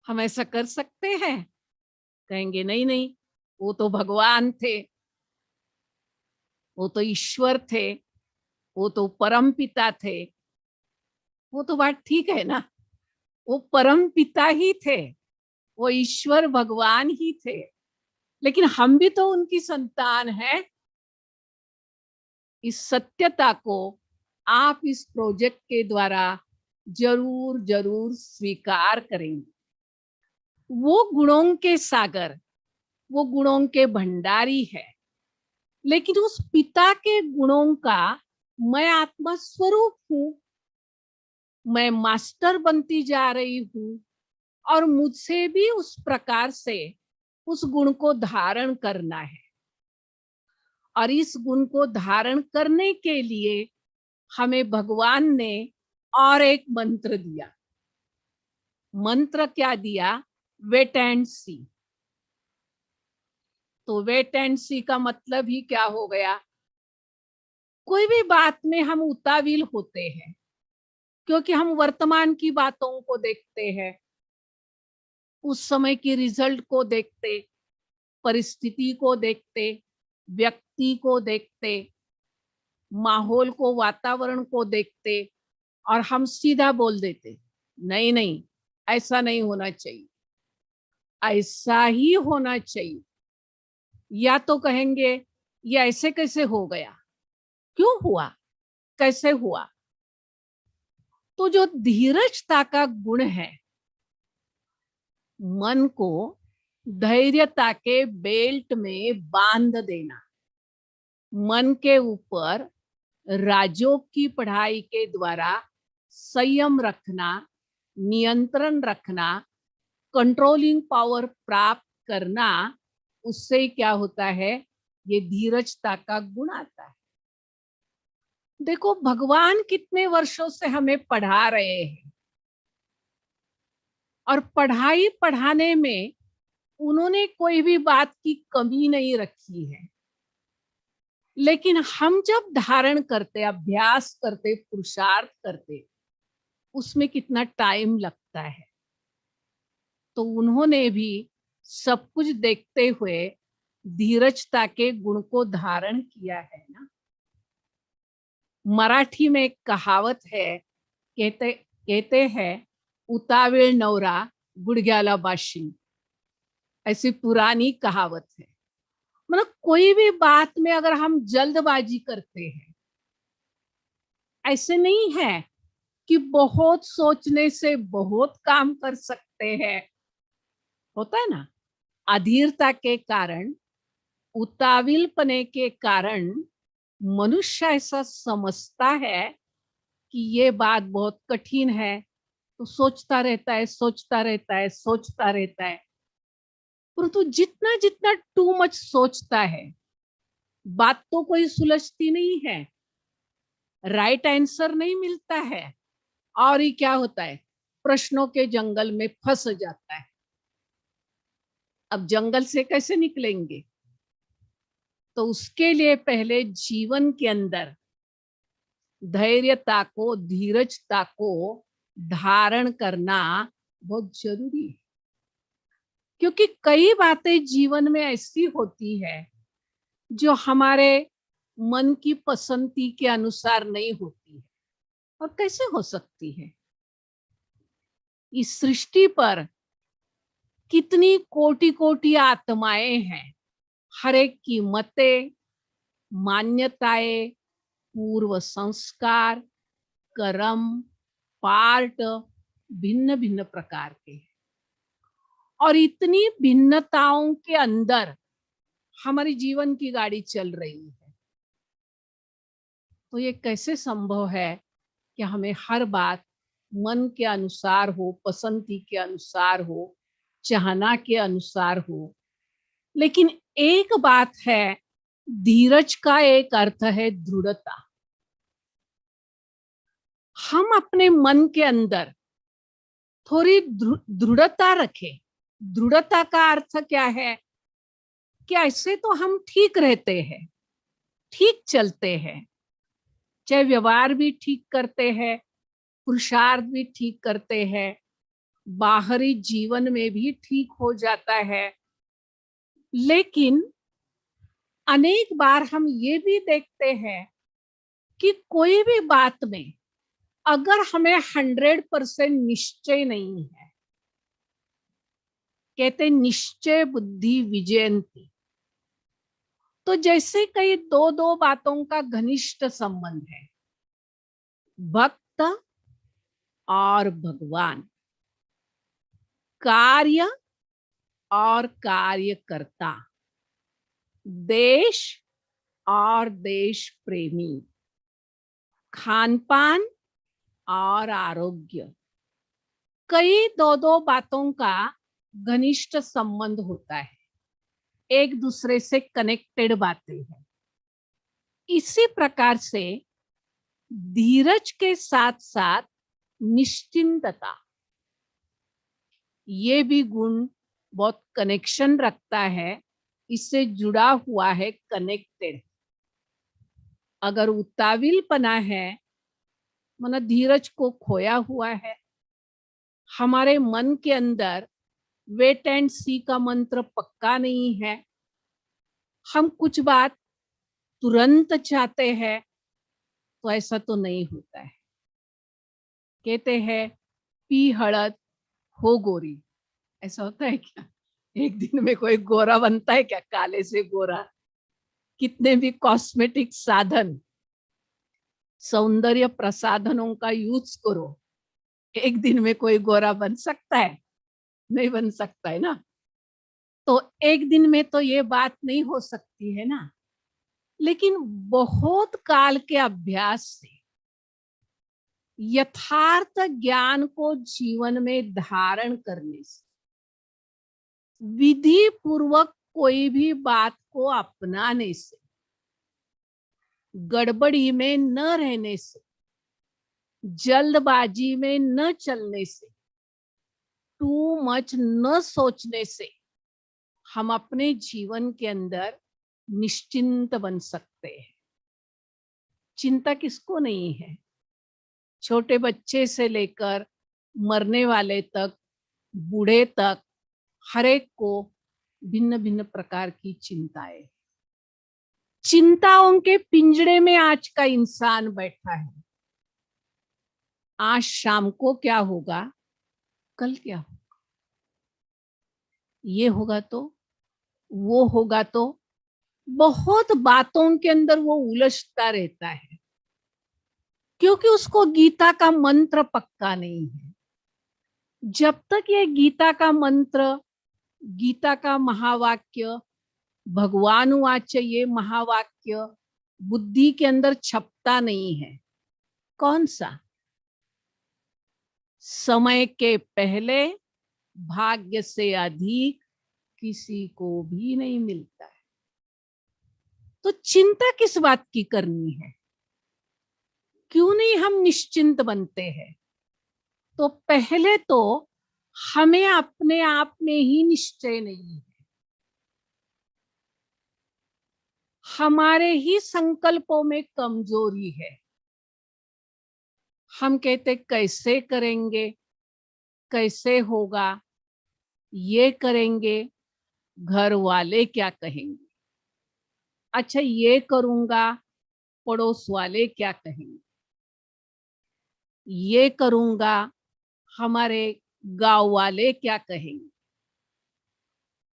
हम ऐसा कर सकते हैं? कहेंगे नहीं नहीं, वो तो भगवान थे, वो तो ईश्वर थे, वो तो परम पिता थे। वो तो बात ठीक है ना, वो परम पिता ही थे, वो ईश्वर भगवान ही थे, लेकिन हम भी तो उनकी संतान हैं। इस सत्यता को आप इस प्रोजेक्ट के द्वारा जरूर जरूर स्वीकार करेंगे। वो गुणों के सागर, वो गुणों के भंडारी है, लेकिन उस पिता के गुणों का मैं आत्मा स्वरूप हूं, मैं मास्टर बनती जा रही हूं, और मुझसे भी उस प्रकार से उस गुण को धारण करना है। और इस गुण को धारण करने के लिए हमें भगवान ने और एक मंत्र दिया। मंत्र क्या दिया? वेट एंड सी। तो वेट एंड सी का मतलब ही क्या हो गया? कोई भी बात में हम उतावील होते हैं, क्योंकि हम वर्तमान की बातों को देखते हैं, उस समय की रिजल्ट को देखते, परिस्थिति को देखते, व्यक्ति को देखते, माहौल को, वातावरण को देखते, और हम सीधा बोल देते नहीं नहीं, ऐसा नहीं होना चाहिए, ऐसा ही होना चाहिए। या तो कहेंगे ये ऐसे कैसे हो गया, क्यों हुआ, कैसे हुआ। तो जो धीरजता का गुण है, मन को धैर्यता के बेल्ट में बांध देना, मन के ऊपर राजयोग की पढ़ाई के द्वारा संयम रखना, नियंत्रण रखना, कंट्रोलिंग पावर प्राप्त करना, उससे क्या होता है? ये धीरजता का गुण आता है। देखो, भगवान कितने वर्षों से हमें पढ़ा रहे हैं, और पढ़ाई पढ़ाने में उन्होंने कोई भी बात की कमी नहीं रखी है। लेकिन हम जब धारण करते, अभ्यास करते, पुरुषार्थ करते, उसमें कितना टाइम लगता है। तो उन्होंने भी सब कुछ देखते हुए धीरजता के गुण को धारण किया है ना। मराठी में एक कहावत है, कहते हैं उतावेळ नवरा गुडघ्याला बाशिंग। ऐसी पुरानी कहावत है। मतलब कोई भी बात में अगर हम जल्दबाजी करते हैं, ऐसे नहीं है कि बहुत सोचने से बहुत काम कर सकते हैं, होता है ना। अधीरता के कारण, उताविलपने के कारण मनुष्य ऐसा समझता है कि ये बात बहुत कठिन है, तो सोचता रहता है, सोचता रहता है, सोचता रहता है। परंतु जितना जितना टू मच सोचता है, बात तो कोई सुलझती नहीं है, राइट आंसर नहीं मिलता है, और ये क्या होता है? प्रश्नों के जंगल में फंस जाता है। अब जंगल से कैसे निकलेंगे? तो उसके लिए पहले जीवन के अंदर धैर्यता को, धीरजता को धारण करना बहुत जरूरी है। क्योंकि कई बातें जीवन में ऐसी होती है जो हमारे मन की पसंदी के अनुसार नहीं होती है। और कैसे हो सकती है? इस सृष्टि पर कितनी कोटि कोटि आत्माएं हैं, हर एक की मतें, मान्यताएं, पूर्व संस्कार, कर्म, पार्ट भिन्न भिन्न प्रकार के हैं। और इतनी भिन्नताओं के अंदर हमारी जीवन की गाड़ी चल रही है। तो ये कैसे संभव है कि हमें हर बात मन के अनुसार हो, पसंदी के अनुसार हो, चाहना के अनुसार हो? लेकिन एक बात है, धीरज का एक अर्थ है दृढ़ता। हम अपने मन के अंदर थोड़ी दृढ़ता रखें। दृढ़ता का अर्थ क्या है? कि ऐसे तो हम ठीक रहते हैं, ठीक चलते हैं, चाहे व्यवहार भी ठीक करते हैं, पुरुषार्थ भी ठीक करते हैं, बाहरी जीवन में भी ठीक हो जाता है। लेकिन अनेक बार हम ये भी देखते हैं कि कोई भी बात में अगर हमें 100% निश्चय नहीं है, कहते निश्चय बुद्धि विजयंती। तो जैसे कई दो दो बातों का घनिष्ठ संबंध है, भक्त और भगवान, कार्य और कार्यकर्ता, देश और देश प्रेमी, खान पान और आरोग्य, कई दो दो बातों का घनिष्ठ संबंध होता है, एक दूसरे से कनेक्टेड बातें हैं। इसी प्रकार से धीरज के साथ साथ निश्चिंतता, ये भी गुण बहुत कनेक्शन रखता है, इससे जुड़ा हुआ है, कनेक्टेड। अगर उताविलपना है, माना धीरज को खोया हुआ है, हमारे मन के अंदर वेट एंड सी का मंत्र पक्का नहीं है, हम कुछ बात तुरंत चाहते हैं, तो ऐसा तो नहीं होता है। कहते हैं पी हळद हो गोरी, ऐसा होता है क्या? एक दिन में कोई गोरा बनता है क्या? काले से गोरा। कितने भी कॉस्मेटिक साधन, सौंदर्य प्रसाधनों का यूज करो, एक दिन में कोई गोरा बन सकता है? नहीं बन सकता है ना। तो एक दिन में तो ये बात नहीं हो सकती है ना। लेकिन बहुत काल के अभ्यास से, यथार्थ ज्ञान को जीवन में धारण करने से, विधि पूर्वक कोई भी बात को अपनाने से, गड़बड़ी में न रहने से, जल्दबाजी में न चलने से, टू मच न सोचने से, हम अपने जीवन के अंदर निश्चिंत बन सकते हैं। चिंता किसको नहीं है? छोटे बच्चे से लेकर मरने वाले तक, बूढ़े तक, हर एक को भिन्न भिन्न प्रकार की चिंताएं। चिंताओं के पिंजड़े में आज का इंसान बैठा है। आज शाम को क्या होगा, कल क्या होगा, ये होगा तो, वो होगा तो, बहुत बातों के अंदर वो उलझता रहता है, क्योंकि उसको गीता का मंत्र पक्का नहीं है। जब तक ये गीता का मंत्र, गीता का महावाक्य, भगवान वाच्य ये महावाक्य बुद्धि के अंदर छपता नहीं है, कौन सा? समय के पहले भाग्य से अधिक किसी को भी नहीं मिलता है। तो चिंता किस बात की करनी है? क्यों नहीं हम निश्चिंत बनते हैं? तो पहले तो हमें अपने आप में ही निश्चय नहीं है, हमारे ही संकल्पों में कमजोरी है। हम कहते कैसे करेंगे, कैसे होगा, ये करेंगे, घर वाले क्या कहेंगे, अच्छा ये करूंगा, पड़ोस वाले क्या कहेंगे, ये करूंगा, हमारे गांव वाले क्या कहेंगे,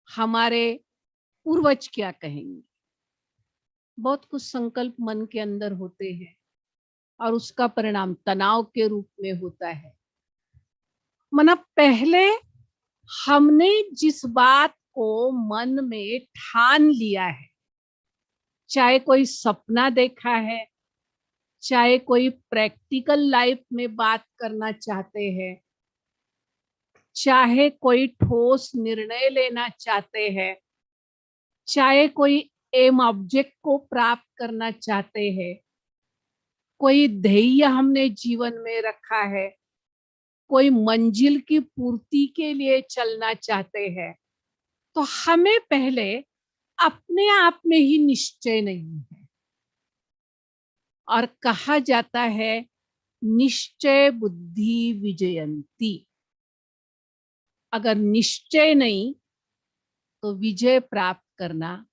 हमारे पूर्वज क्या कहेंगे। बहुत कुछ संकल्प मन के अंदर होते हैं और उसका परिणाम तनाव के रूप में होता है। मना पहले हमने जिस बात को मन में ठान लिया है, चाहे कोई सपना देखा है, चाहे कोई प्रैक्टिकल लाइफ में बात करना चाहते हैं, चाहे कोई ठोस निर्णय लेना चाहते हैं, चाहे कोई एम ऑब्जेक्ट को प्राप्त करना चाहते हैं, कोई ध्येय हमने जीवन में रखा है, कोई मंजिल की पूर्ति के लिए चलना चाहते हैं, तो हमें पहले अपने आप में ही निश्चय नहीं है। और कहा जाता है निश्चय बुद्धि विजयंती। अगर निश्चय नहीं तो विजय प्राप्त करना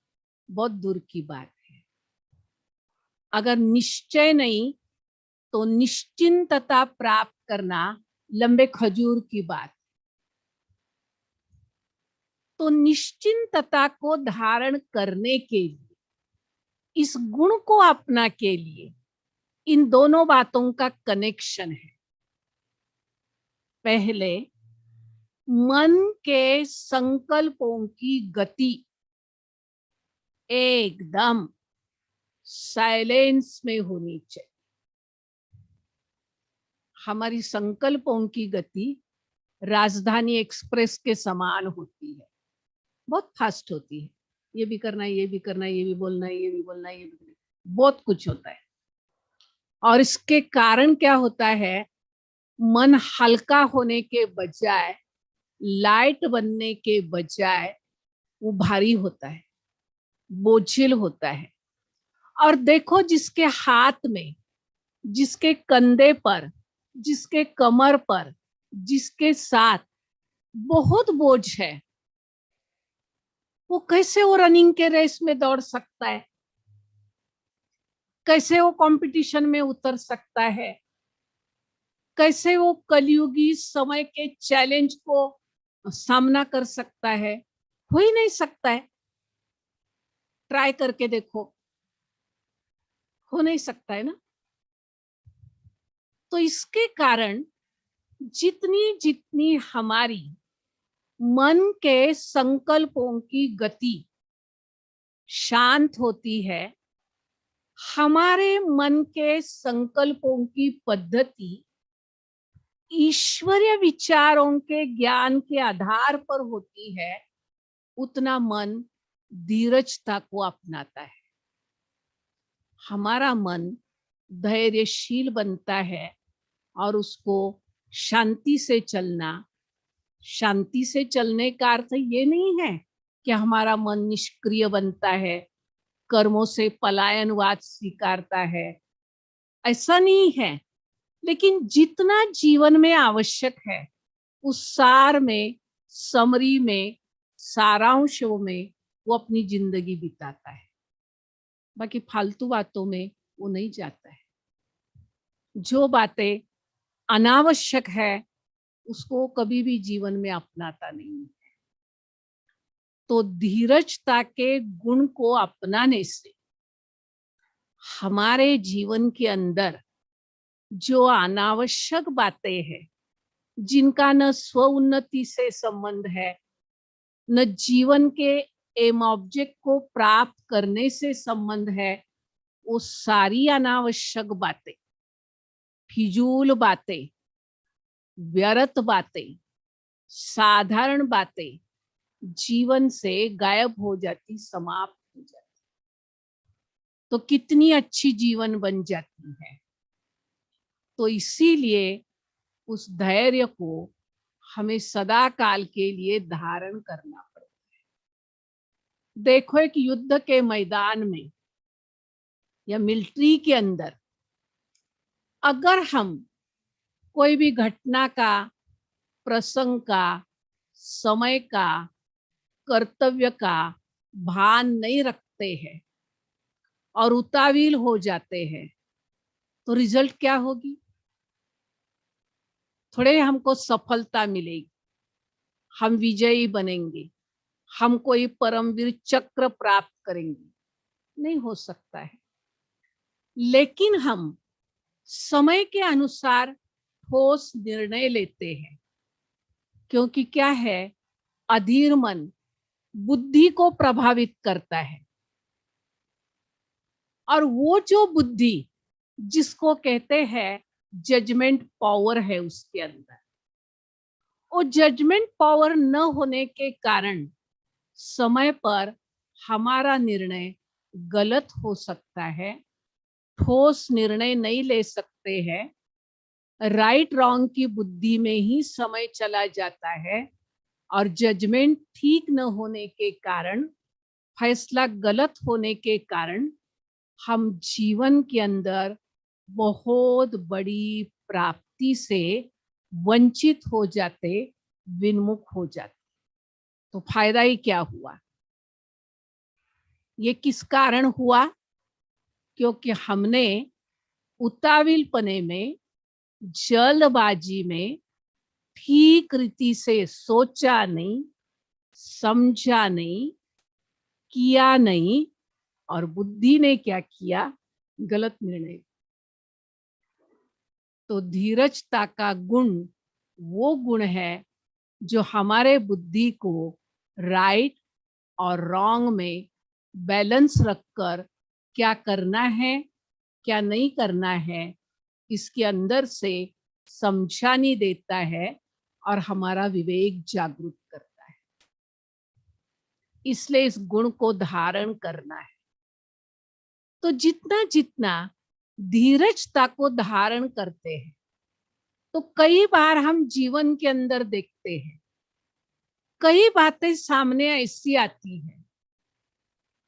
बहुत दूर की बात है। अगर निश्चय नहीं तो निश्चिंतता प्राप्त करना लंबे खजूर की बात। तो निश्चिंतता को धारण करने के लिए, इस गुण को अपना के लिए, इन दोनों बातों का कनेक्शन है। पहले मन के संकल्पों की गति एकदम साइलेंस में होनी चाहिए। हमारी संकल्पों की गति राजधानी एक्सप्रेस के समान होती है, बहुत फास्ट होती है। ये भी करना है, ये भी करना है, ये भी बोलना है, ये भी बोलना है, ये भी करना है, बहुत कुछ होता है। और इसके कारण क्या होता है, मन हल्का होने के बजाय, लाइट बनने के बजाय वो भारी होता है, बोझिल होता है। और देखो, जिसके हाथ में, जिसके कंधे पर, जिसके कमर पर, जिसके साथ बहुत बोझ है, वो कैसे वो रनिंग के रेस में दौड़ सकता है? कैसे वो कंपटीशन में उतर सकता है? कैसे वो कलयुगी समय के चैलेंज को सामना कर सकता है? हो ही नहीं सकता है। ट्राई करके देखो, हो नहीं सकता है ना। तो इसके कारण जितनी जितनी हमारी मन के संकल्पों की गति शांत होती है, हमारे मन के संकल्पों की पद्धति ईश्वरीय विचारों के ज्ञान के आधार पर होती है, उतना मन धीरजता को अपनाता है। हमारा मन धैर्यशील बनता है और उसको शांति से चलना, शांति से चलने का अर्थ ये नहीं है कि हमारा मन निष्क्रिय बनता है, कर्मों से पलायनवाद स्वीकारता है, ऐसा नहीं है। लेकिन जितना जीवन में आवश्यक है, उस सार में, समरी में, सारांशों में वो अपनी जिंदगी बिताता है। बाकी फालतू बातों में वो नहीं जाता है। जो बातें अनावश्यक है, उसको कभी भी जीवन में अपनाता नहीं है। तो धीरजता के गुण को अपनाने से हमारे जीवन के अंदर जो अनावश्यक बातें हैं, जिनका न स्व उन्नति से संबंध है, न जीवन के एम ऑब्जेक्ट को प्राप्त करने से संबंध है, वो सारी अनावश्यक बातें, फिजूल बातें, व्यर्थ बातें, साधारण बातें जीवन से गायब हो जाती, समाप्त हो जाती। तो कितनी अच्छी जीवन बन जाती है। तो इसीलिए उस धैर्य को हमें सदा काल के लिए धारण करना पड़ता है। देखो, एक युद्ध के मैदान में या मिलिट्री के अंदर अगर हम कोई भी घटना का, प्रसंग का, समय का, कर्तव्य का भान नहीं रखते हैं और उतावील हो जाते हैं, तो रिजल्ट क्या होगी? थोड़े हमको सफलता मिलेगी, हम विजयी बनेंगे, हम कोई परमवीर चक्र प्राप्त करेंगे, नहीं हो सकता है। लेकिन हम समय के अनुसार ठोस निर्णय लेते हैं, क्योंकि क्या है, अधीर मन बुद्धि को प्रभावित करता है। और वो जो बुद्धि जिसको कहते हैं जजमेंट पावर है, उसके अंदर वो जजमेंट पावर न होने के कारण समय पर हमारा निर्णय गलत हो सकता है, ठोस निर्णय नहीं ले सकते हैं, राइट रॉन्ग की बुद्धि में ही समय चला जाता है और जजमेंट ठीक न होने के कारण, फैसला गलत होने के कारण हम जीवन के अंदर बहुत बड़ी प्राप्ति से वंचित हो जाते, विन्मुख हो जाते। तो फायदा ही क्या हुआ? ये किस कारण हुआ? क्योंकि हमने उताविलपने में, जल्दबाजी में ठीक रीति से सोचा नहीं, समझा नहीं, किया नहीं, और बुद्धि ने क्या किया? गलत निर्णय। तो धीरजता का गुण वो गुण है जो हमारे बुद्धि को राइट और रॉन्ग में बैलेंस रखकर क्या करना है, क्या नहीं करना है, इसके अंदर से समझानी देता है और हमारा विवेक जागृत करता है। इसलिए इस गुण को धारण करना है। तो जितना जितना धीरजता को धारण करते हैं, तो कई बार हम जीवन के अंदर देखते हैं, कई बातें सामने ऐसी आती है,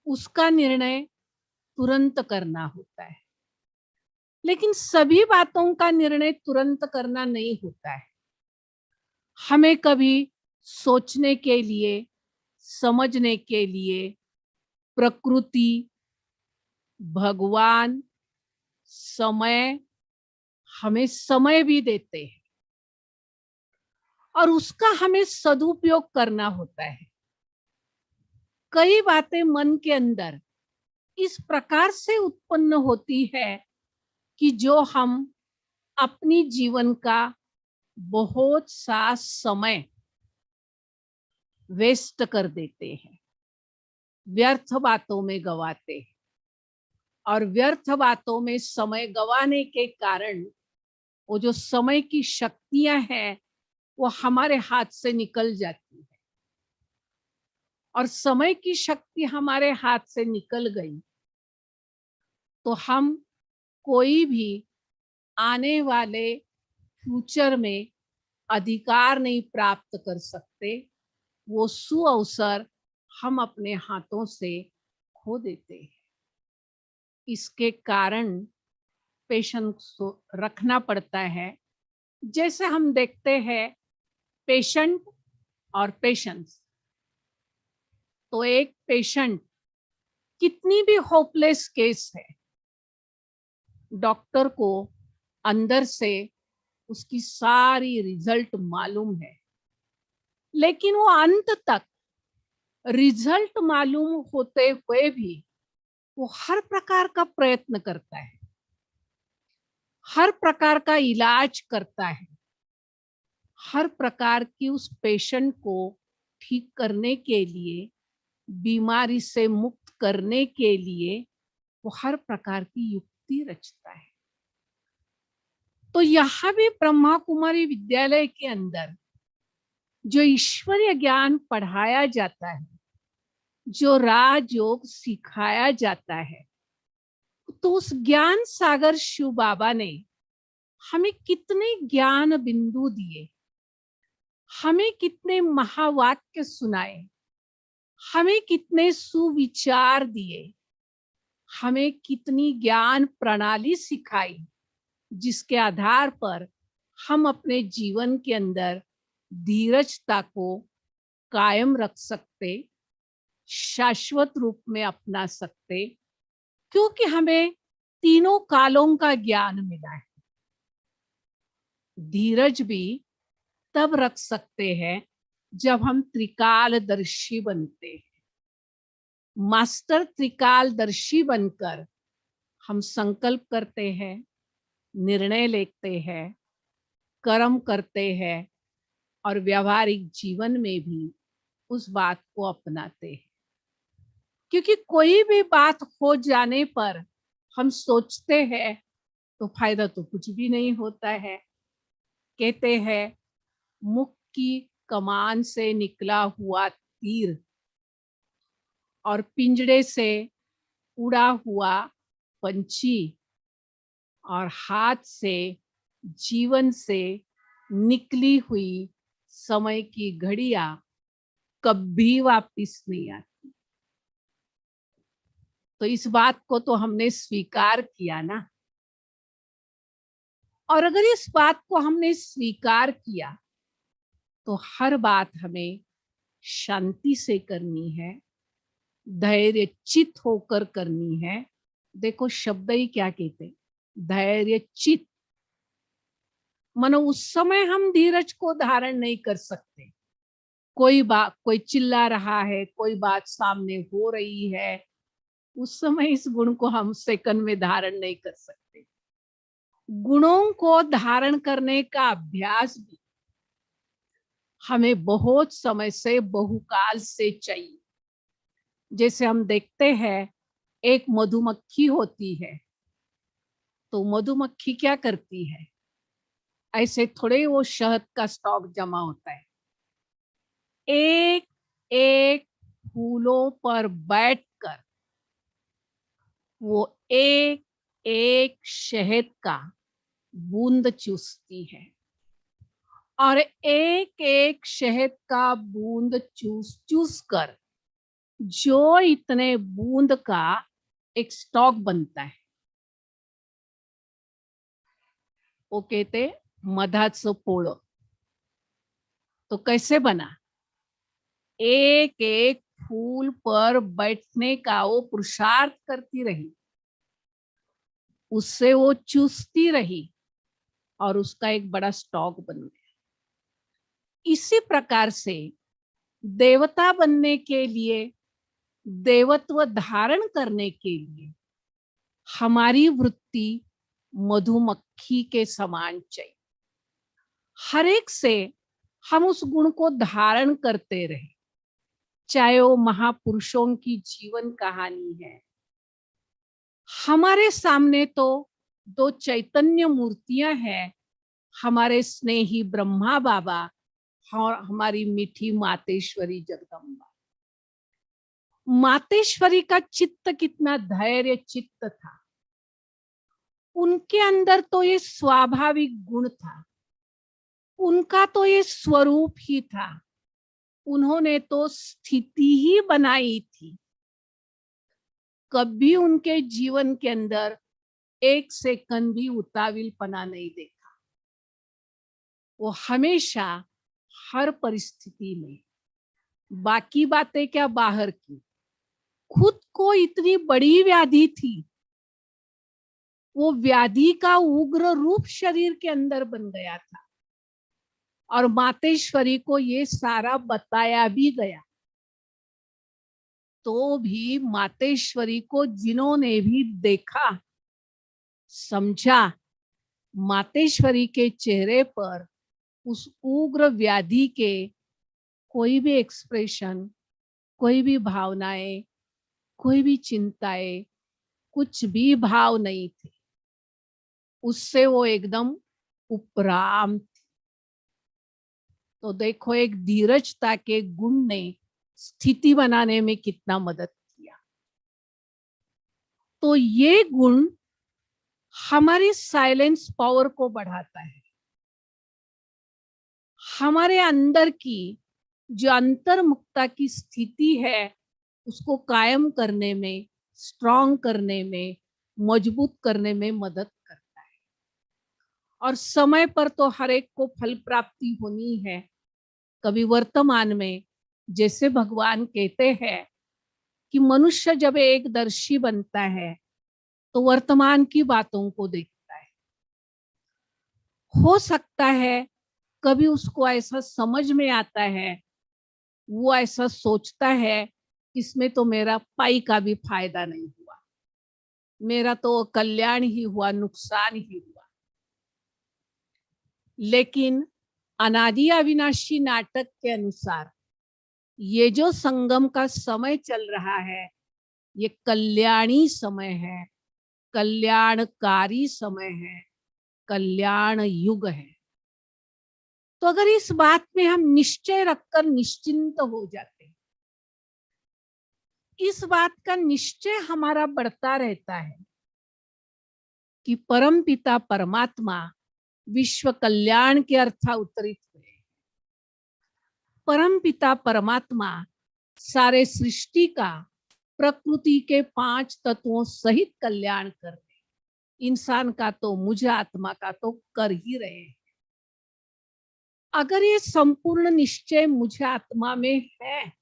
उसका निर्णय तुरंत करना होता है, लेकिन सभी बातों का निर्णय तुरंत करना नहीं होता है। हमें कभी सोचने के लिए, समझने के लिए प्रकृति, भगवान, समय, हमें समय भी देते हैं और उसका हमें सदुपयोग करना होता है। कई बातें मन के अंदर इस प्रकार से उत्पन्न होती है कि जो हम अपनी जीवन का बहुत सा समय वेस्ट कर देते हैं, व्यर्थ बातों में गवाते हैं, और व्यर्थ बातों में समय गवाने के कारण वो जो समय की शक्तियां हैं वो हमारे हाथ से निकल जाती है, और समय की शक्ति हमारे हाथ से निकल गई तो हम कोई भी आने वाले फ्यूचर में अधिकार नहीं प्राप्त कर सकते। वो सुअवसर हम अपने हाथों से खो देते हैं। इसके कारण पेशेंस रखना पड़ता है। जैसे हम देखते हैं पेशेंट और पेशेंस, तो एक पेशेंट कितनी भी होपलेस केस है, डॉक्टर को अंदर से उसकी सारी रिजल्ट मालूम है, लेकिन वो अंत तक रिजल्ट मालूम होते हुए भी वो हर प्रकार का प्रयत्न करता है, हर प्रकार का इलाज करता है, हर प्रकार की उस पेशेंट को ठीक करने के लिए, बीमारी से मुक्त करने के लिए वो हर प्रकार की युक्ति रचता है। तो यहाँ भी ब्रह्मा कुमारी विद्यालय के अंदर जो ईश्वरीय ज्ञान पढ़ाया जाता है, जो राजयोग सिखाया जाता है, तो उस ज्ञान सागर शिव बाबा ने हमें कितने ज्ञान बिंदु दिए, हमें कितने महावाक्य सुनाए, हमें कितने सुविचार दिए, हमें कितनी ज्ञान प्रणाली सिखाई, जिसके आधार पर हम अपने जीवन के अंदर धीरजता को कायम रख सकते, शाश्वत रूप में अपना सकते, क्योंकि हमें तीनों कालों का ज्ञान मिला है। धीरज भी तब रख सकते हैं जब हम त्रिकालदर्शी बनते हैं। मास्टर त्रिकालदर्शी बनकर हम संकल्प करते हैं, निर्णय लेते हैं, कर्म करते हैं और व्यवहारिक जीवन में भी उस बात को अपनाते हैं। क्योंकि कोई भी बात हो जाने पर हम सोचते हैं तो फायदा तो कुछ भी नहीं होता है। कहते हैं मुख की कमान से निकला हुआ तीर और पिंजड़े से उड़ा हुआ पंछी और हाथ से, जीवन से निकली हुई समय की घड़ियां कभी वापिस नहीं आती। तो इस बात को तो हमने स्वीकार किया ना, और अगर इस बात को हमने स्वीकार किया तो हर बात हमें शांति से करनी है, धैर्य चित होकर करनी है। देखो शब्द ही क्या कहते, धैर्य चित। मानो उस समय हम धीरज को धारण नहीं कर सकते, कोई चिल्ला रहा है, कोई बात सामने हो रही है, उस समय इस गुण को हम सेकंड में धारण नहीं कर सकते। गुणों को धारण करने का अभ्यास भी हमें बहुत समय से, बहुकाल से चाहिए। जैसे हम देखते हैं एक मधुमक्खी होती है, तो मधुमक्खी क्या करती है, ऐसे थोड़े वो शहद का स्टॉक जमा होता है, एक एक फूलों पर बैठकर वो एक एक शहद का बूंद चूसती है। और एक एक शहद का बूंद चूस चूस कर जो इतने बूंद का एक स्टॉक बनता है, वो कहते मधाचं पोळं. तो कैसे बना? एक एक फूल पर बैठने का वो पुरुषार्थ करती रही, उससे वो चूसती रही और उसका एक बड़ा स्टॉक बन गया. इसी प्रकार से देवता बनने के लिए, देवत्व धारण करने के लिए हमारी वृत्ति मधुमक्खी के समान चाहिए. हर एक से हम उस गुण को धारण करते रहे, चाहे वो महापुरुषों की जीवन कहानी है. हमारे सामने तो दो चैतन्य मूर्तियां हैं, हमारे स्नेही ब्रह्मा बाबा और हमारी मीठी मातेश्वरी जगदम्बा. मातेश्वरी का चित्त कितना धैर्य चित्त था. उनके अंदर तो ये स्वाभाविक गुण था, उनका तो ये स्वरूप ही था. उन्होंने तो स्थिति ही बनाई थी. कभी उनके जीवन के अंदर एक सेकंड भी उतावलीपना नहीं देखा. वो हमेशा हर परिस्थिति में, बाकी बातें क्या बाहर की, खुद को इतनी बड़ी व्याधि थी, वो व्याधि का उग्र रूप शरीर के अंदर बन गया था और मातेश्वरी को ये सारा बताया भी गया. तो भी मातेश्वरी को जिन्होंने भी देखा, समझा, मातेश्वरी के चेहरे पर उस उग्र व्याधि के कोई भी एक्सप्रेशन, कोई भी भावनाएं, कोई भी चिंताएं, कुछ भी भाव नहीं थे. उससे वो एकदम उपराम थी. तो देखो, एक धीरजता के गुण ने स्थिति बनाने में कितना मदद किया. तो ये गुण हमारी साइलेंस पावर को बढ़ाता है. हमारे अंदर की जो अंतर्मुखता की स्थिति है उसको कायम करने में, स्ट्रांग करने में, मजबूत करने में मदद करता है. और समय पर तो हर एक को फल प्राप्ति होनी है. कभी वर्तमान में, जैसे भगवान कहते हैं कि मनुष्य जब एकदर्शी बनता है तो वर्तमान की बातों को देखता है. हो सकता है कभी उसको ऐसा समझ में आता है, वो ऐसा सोचता है, इसमें तो मेरा पाई का भी फायदा नहीं हुआ, मेरा तो कल्याण ही हुआ, नुकसान ही हुआ. लेकिन अनादि अविनाशी नाटक के अनुसार ये जो संगम का समय चल रहा है, ये कल्याणी समय है, कल्याणकारी समय है, कल्याण युग है. तो अगर इस बात में हम निश्चय रखकर निश्चिंत हो जाते हैं, इस बात का निश्चय हमारा बढ़ता रहता है कि परम पिता परमात्मा विश्व कल्याण के अर्थ अवतरित हुए. परम पिता परमात्मा सारे सृष्टि का, प्रकृति के 5 तत्वों सहित कल्याण कर रहे. इंसान का तो, मुझ आत्मा का तो कर ही रहे हैं. अगर ये संपूर्ण निश्चय मुझे आत्मा में है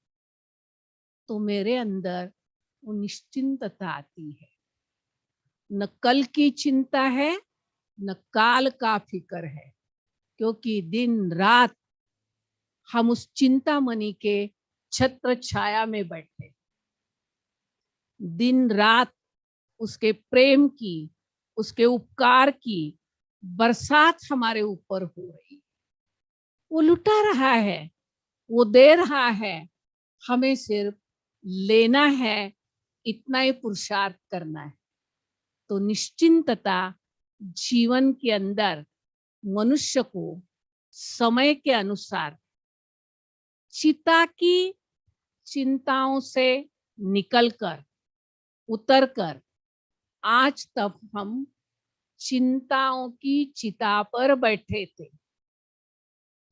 तो मेरे अंदर वो निश्चिंतता आती है. न कल की चिंता है, न काल का फिक्र है, क्योंकि दिन रात हम उस चिंतामणि के छत्र छाया में बैठे. दिन रात उसके प्रेम की, उसके उपकार की बरसात हमारे ऊपर हो रही. वो लुटा रहा है, वो दे रहा है, हमें सिर्फ लेना है, इतना ही पुरुषार्थ करना है. तो निश्चिंतता जीवन के अंदर मनुष्य को समय के अनुसार चिता की चिंताओं से निकलकर, उतरकर, आज तक हम चिंताओं की चिता पर बैठे थे.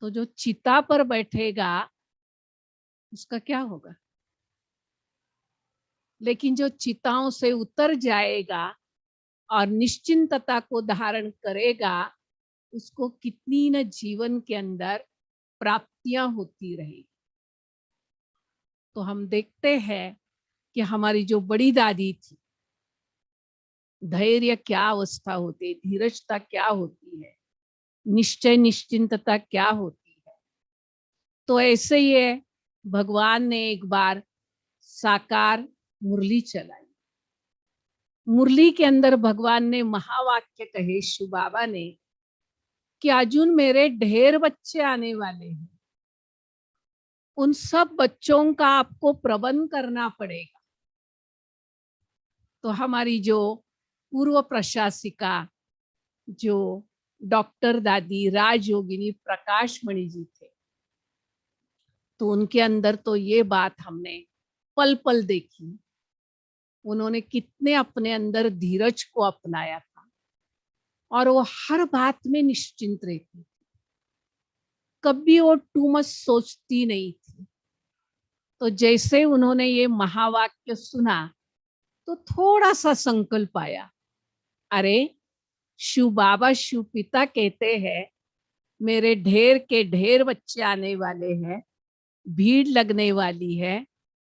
तो जो चिता पर बैठेगा उसका क्या होगा? लेकिन जो चिताओं से उतर जाएगा और निश्चिंतता को धारण करेगा, उसको कितनी न जीवन के अंदर प्राप्तियां होती रहेगी। तो हम देखते हैं कि हमारी जो बड़ी दादी थी, धैर्य क्या अवस्था होती है, धीरजता क्या होती है, निश्चय निश्चिंतता क्या होती है। तो ऐसे ही है, भगवान ने एक बार साकार मुरली चलाई। मुरली के अंदर भगवान ने महावाक्य कहे, शिव बाबा ने, कि अर्जुन मेरे ढेर बच्चे आने वाले हैं, उन सब बच्चों का आपको प्रबंध करना पड़ेगा। तो हमारी जो पूर्व प्रशासिका, जो डॉक्टर दादी राजयोगिनी प्रकाश मणि जी थे, तो उनके अंदर तो ये बात हमने पल पल देखी। उन्होंने कितने अपने अंदर धीरज को अपनाया था और वो हर बात में निश्चिंत रहती थी, कभी वो टू मच सोचती नहीं थी। तो जैसे उन्होंने ये महावाक्य सुना तो थोड़ा सा संकल्प आया, अरे शिव बाबा शिव पिता कहते हैं मेरे ढेर के ढेर बच्चे आने वाले हैं, भीड़ लगने वाली है,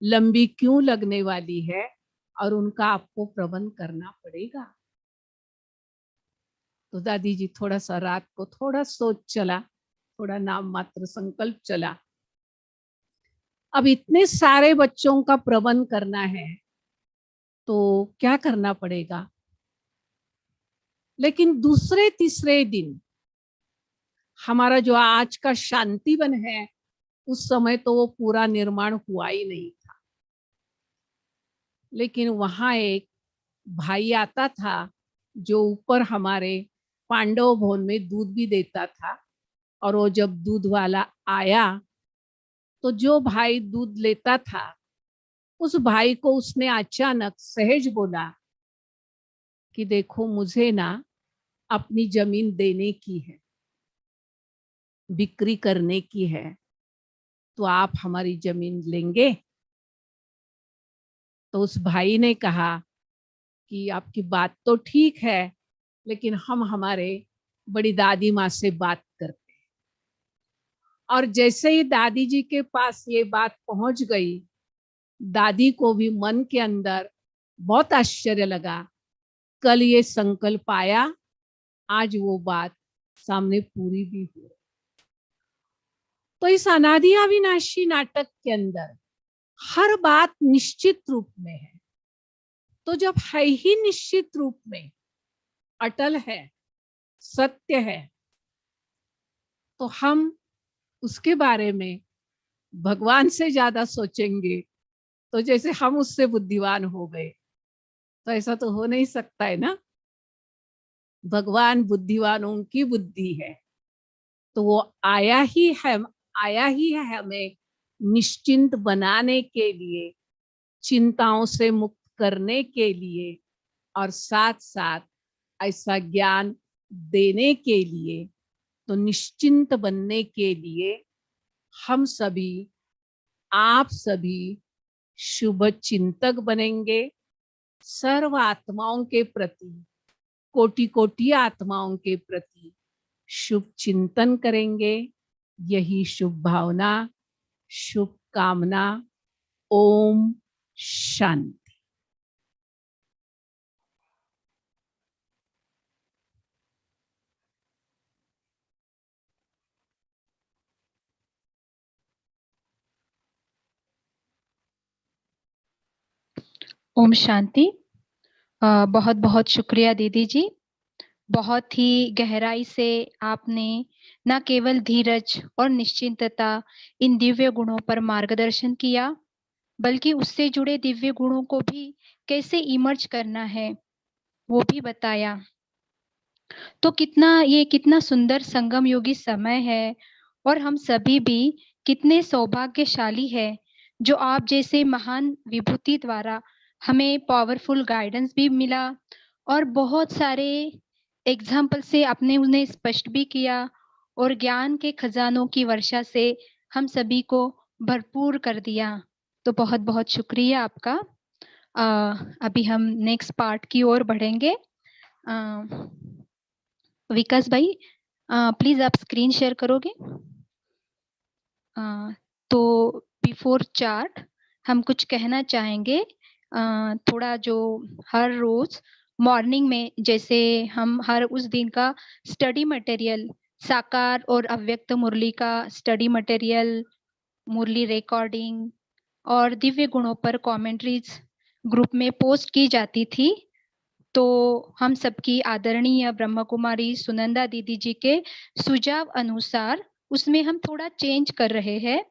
लंबी क्यों लगने वाली है, और उनका आपको प्रबंध करना पड़ेगा। तो दादी जी थोड़ा सा रात को थोड़ा सोच चला, थोड़ा नाम मात्र संकल्प चला। अब इतने सारे बच्चों का प्रबंध करना है तो क्या करना पड़ेगा। लेकिन दूसरे तीसरे दिन हमारा जो आज का शांति वन है, उस समय तो वो पूरा निर्माण हुआ ही नहीं था। लेकिन वहां एक भाई आता था जो ऊपर हमारे पांडव भवन में दूध भी देता था। और वो जब दूध वाला आया तो जो भाई दूध लेता था, उस भाई को उसने अचानक सहज बोला कि देखो मुझे ना अपनी जमीन देने की है, बिक्री करने की है, तो आप हमारी जमीन लेंगे। तो उस भाई ने कहा कि आपकी बात तो ठीक है, लेकिन हम हमारे बड़ी दादी माँ से बात करते हैं। और जैसे ही दादी जी के पास ये बात पहुंच गई, दादी को भी मन के अंदर बहुत आश्चर्य लगा। कल ये संकल्प आया, आज वो बात सामने पूरी भी हुई। तो इस अनादि अविनाशी नाटक के अंदर हर बात निश्चित रूप में है। तो जब है ही निश्चित रूप में, अटल है, सत्य है, तो हम उसके बारे में भगवान से ज्यादा सोचेंगे तो जैसे हम उससे बुद्धिमान हो गए, तो ऐसा तो हो नहीं सकता है ना। भगवान बुद्धिवानों की बुद्धि है, तो वो आया ही है हमें निश्चिंत बनाने के लिए, चिंताओं से मुक्त करने के लिए, और साथ साथ ऐसा ज्ञान देने के लिए। तो निश्चिंत बनने के लिए हम सभी, आप सभी शुभ चिंतक बनेंगे, सर्व आत्माओं के प्रति, कोटि कोटि आत्माओं के प्रति शुभ चिंतन करेंगे। यही शुभ भावना, शुभ कामना। ओम शांति। ओम शांति। बहुत बहुत शुक्रिया दीदी जी। बहुत ही गहराई से आपने न केवल धीरज और निश्चिंतता, इन दिव्य गुणों पर मार्गदर्शन किया, बल्कि उससे जुड़े दिव्य गुणों को भी कैसे इमर्ज करना है वो भी बताया। तो कितना सुंदर संगम योगी समय है, और हम सभी भी कितने सौभाग्यशाली है जो आप जैसे महान विभूति द्वारा हमें पावरफुल गाइडेंस भी मिला, और बहुत सारे एग्जाम्पल से आपने उन्हें स्पष्ट भी किया, और ज्ञान के खजानों की वर्षा से हम सभी को भरपूर कर दिया। तो बहुत बहुत शुक्रिया आपका। अभी हम नेक्स्ट पार्ट की ओर बढ़ेंगे। विकास भाई, प्लीज आप स्क्रीन शेयर करोगे? तो बिफोर चार्ट हम कुछ कहना चाहेंगे। थोड़ा जो हर रोज मॉर्निंग में जैसे हम हर उस दिन का स्टडी मटेरियल, साकार और अव्यक्त मुरली का स्टडी मटेरियल, मुरली रिकॉर्डिंग और दिव्य गुणों पर कमेंट्रीज ग्रुप में पोस्ट की जाती थी, तो हम सबकी आदरणीय ब्रह्म कुमारी सुनंदा दीदी जी के सुझाव अनुसार उसमें हम थोड़ा चेंज कर रहे हैं।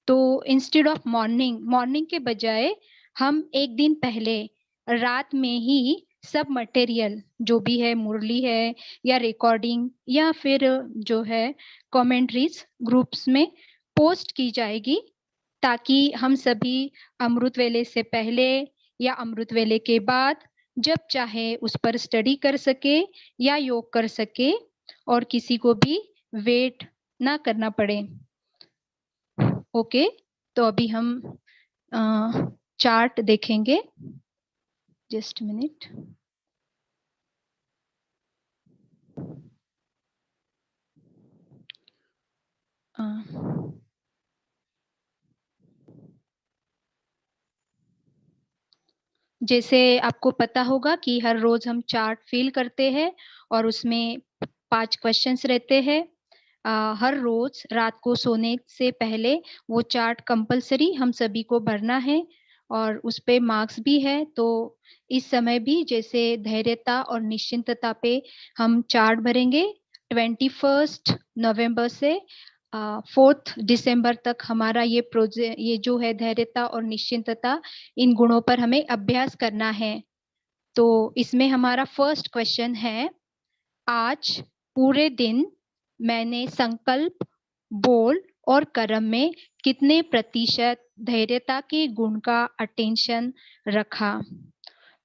तो इंस्टेड ऑफ मॉर्निंग के बजाय हम एक दिन पहले रात में ही सब मटेरियल जो भी है, मुरली है या रिकॉर्डिंग या फिर जो है कमेंट्रीज ग्रुप्स में पोस्ट की जाएगी, ताकि हम सभी अमृत वेले से पहले या अमृत वेले के बाद जब चाहे उस पर स्टडी कर सके या योग कर सके और किसी को भी वेट ना करना पड़े। ओके, तो अभी हम चार्ट देखेंगे। Just minute. जैसे आपको पता होगा कि हर रोज हम चार्ट फिल करते हैं और उसमें 5 क्वेश्चंस रहते हैं। हर रोज रात को सोने से पहले वो चार्ट कंपलसरी हम सभी को भरना है और उस पे मार्क्स भी है। तो इस समय भी जैसे धैर्यता और निश्चिंतता पे हम चार्ट भरेंगे। 21 नवंबर से 4 दिसंबर तक हमारा ये प्रोजेक्ट, ये जो है धैर्यता और निश्चिंतता, इन गुणों पर हमें अभ्यास करना है। तो इसमें हमारा फर्स्ट क्वेश्चन है, आज पूरे दिन मैंने संकल्प, बोल और कर्म में कितने प्रतिशत धैर्यता के गुण का अटेंशन रखा।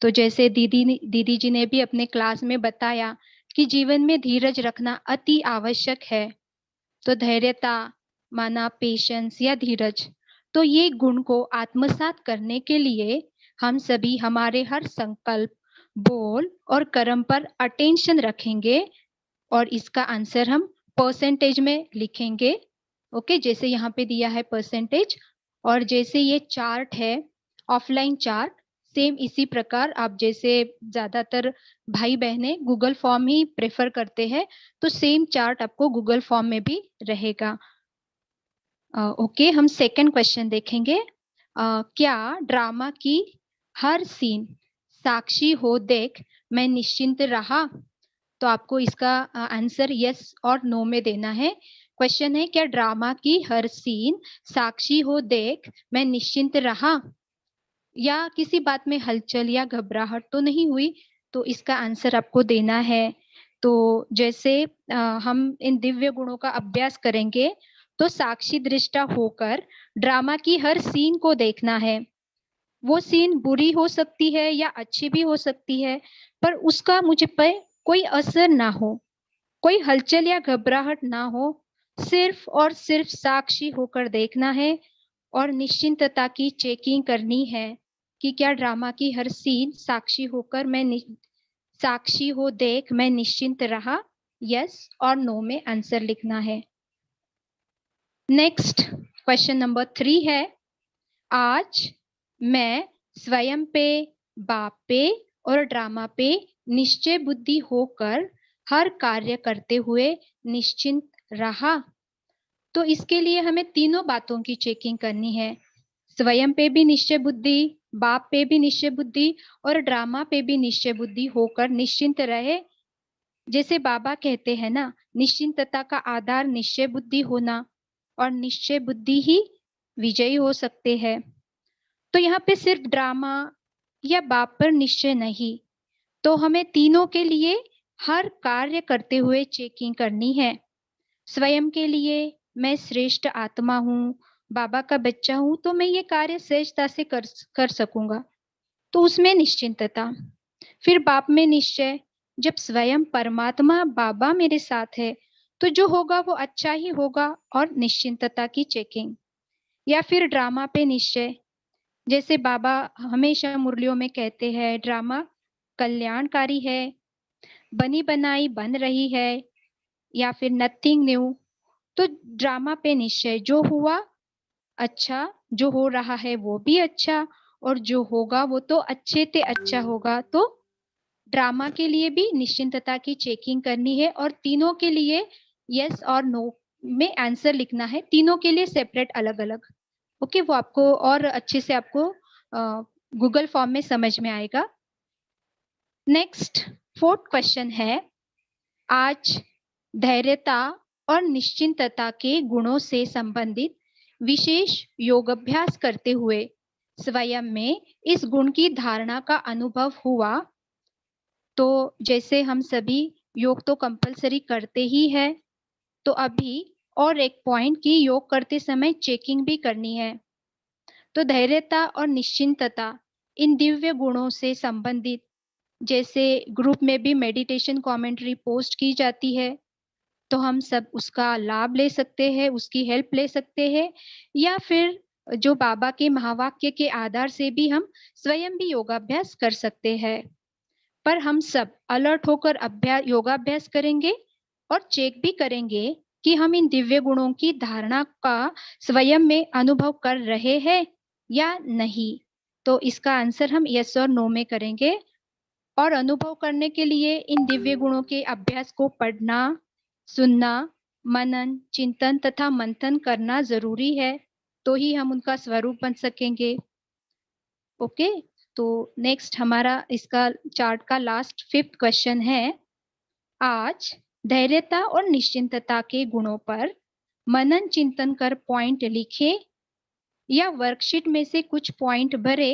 तो जैसे दीदी जी ने भी अपने क्लास में बताया कि जीवन में धीरज रखना अति आवश्यक है। तो धैर्यता माना पेशेंस या धीरज, तो ये गुण को आत्मसात करने के लिए हम सभी हमारे हर संकल्प, बोल और कर्म पर अटेंशन रखेंगे और इसका आंसर हम परसेंटेज में लिखेंगे। ओके, जैसे यहाँ पे दिया है परसेंटेज। और जैसे ये चार्ट है ऑफलाइन चार्ट, सेम इसी प्रकार आप जैसे ज्यादातर भाई बहनें गूगल फॉर्म ही प्रेफर करते हैं, तो सेम चार्ट आपको गूगल फॉर्म में भी रहेगा। ओके, हम सेकंड क्वेश्चन देखेंगे। क्या ड्रामा की हर सीन साक्षी हो देख मैं निश्चिंत रहा? तो आपको इसका आंसर यस और नो में देना है। क्वेश्चन है, क्या ड्रामा की हर सीन साक्षी हो देख मैं निश्चिंत रहा, या किसी बात में हलचल या घबराहट तो नहीं हुई? तो इसका आंसर आपको देना है। तो जैसे हम इन दिव्य गुणों का अभ्यास करेंगे, तो साक्षी दृष्टा होकर ड्रामा की हर सीन को देखना है। वो सीन बुरी हो सकती है या अच्छी भी हो सकती है, पर उसका मुझे पे कोई असर ना हो, कोई हलचल या घबराहट ना हो, सिर्फ और सिर्फ साक्षी होकर देखना है और निश्चिंतता की चेकिंग करनी है कि क्या ड्रामा की हर सीन साक्षी होकर साक्षी हो देख मैं निश्चिंत रहा, यस और नो में आंसर लिखना है। नेक्स्ट क्वेश्चन नंबर 3 है, आज मैं स्वयं पे, बाप पे और ड्रामा पे निश्चय बुद्धि होकर हर कार्य करते हुए निश्चिंत रहा। तो इसके लिए हमें तीनों बातों की चेकिंग करनी है। स्वयं पे भी निश्चय बुद्धि, बाप पे भी निश्चय बुद्धि और ड्रामा पे भी निश्चय बुद्धि होकर निश्चिंत रहे। जैसे बाबा कहते हैं ना, निश्चिंतता का आधार निश्चय बुद्धि होना और निश्चय बुद्धि ही विजयी हो सकते हैं। तो यहाँ पे सिर्फ ड्रामा या बाप पर निश्चय नहीं, तो हमें तीनों के लिए हर कार्य करते हुए चेकिंग करनी है। स्वयं के लिए मैं श्रेष्ठ आत्मा हूँ, बाबा का बच्चा हूँ, तो मैं ये कार्य सहजता से कर सकूंगा, तो उसमें निश्चिंतता। फिर बाप में निश्चय, जब स्वयं परमात्मा बाबा मेरे साथ है, तो जो होगा वो अच्छा ही होगा, और निश्चिंतता की चेकिंग। या फिर ड्रामा पे निश्चय, जैसे बाबा हमेशा मुरलियों में कहते हैं ड्रामा कल्याणकारी है, बनी बनाई बन रही है, या फिर नथिंग न्यू। तो ड्रामा पे निश्चय, जो हुआ अच्छा, जो हो रहा है वो भी अच्छा, और जो होगा वो तो अच्छे से अच्छा होगा। तो ड्रामा के लिए भी निश्चिंतता की चेकिंग करनी है, और तीनों के लिए यस और नो में आंसर लिखना है, तीनों के लिए सेपरेट अलग अलग। ओके, वो आपको और अच्छे से आपको गूगल फॉर्म में समझ में आएगा। नेक्स्ट 4th क्वेश्चन है, आज धैर्यता और निश्चिंतता के गुणों से संबंधित विशेष योग अभ्यास करते हुए स्वयं में इस गुण की धारणा का अनुभव हुआ। तो जैसे हम सभी योग तो कंपलसरी करते ही है, तो अभी और एक पॉइंट की योग करते समय चेकिंग भी करनी है। तो धैर्यता और निश्चिंतता इन दिव्य गुणों से संबंधित, जैसे ग्रुप में भी मेडिटेशन कमेंट्री पोस्ट की जाती है, तो हम सब उसका लाभ ले सकते हैं, उसकी हेल्प ले सकते हैं, या फिर जो बाबा के महावाक्य के आधार से भी हम स्वयं भी योगाभ्यास कर सकते हैं। पर हम सब अलर्ट होकर योगाभ्यास करेंगे और चेक भी करेंगे कि हम इन दिव्य गुणों की धारणा का स्वयं में अनुभव कर रहे हैं या नहीं। तो इसका आंसर हम यस और नो में करेंगे। और अनुभव करने के लिए इन दिव्य गुणों के अभ्यास को पढ़ना, सुनना, मनन, चिंतन तथा मंथन करना जरूरी है, तो ही हम उनका स्वरूप बन सकेंगे। ओके, तो नेक्स्ट हमारा इसका चार्ट का लास्ट 5th क्वेश्चन है, आज धैर्यता और निश्चिंतता के गुणों पर मनन चिंतन कर पॉइंट लिखे या वर्कशीट में से कुछ पॉइंट भरे।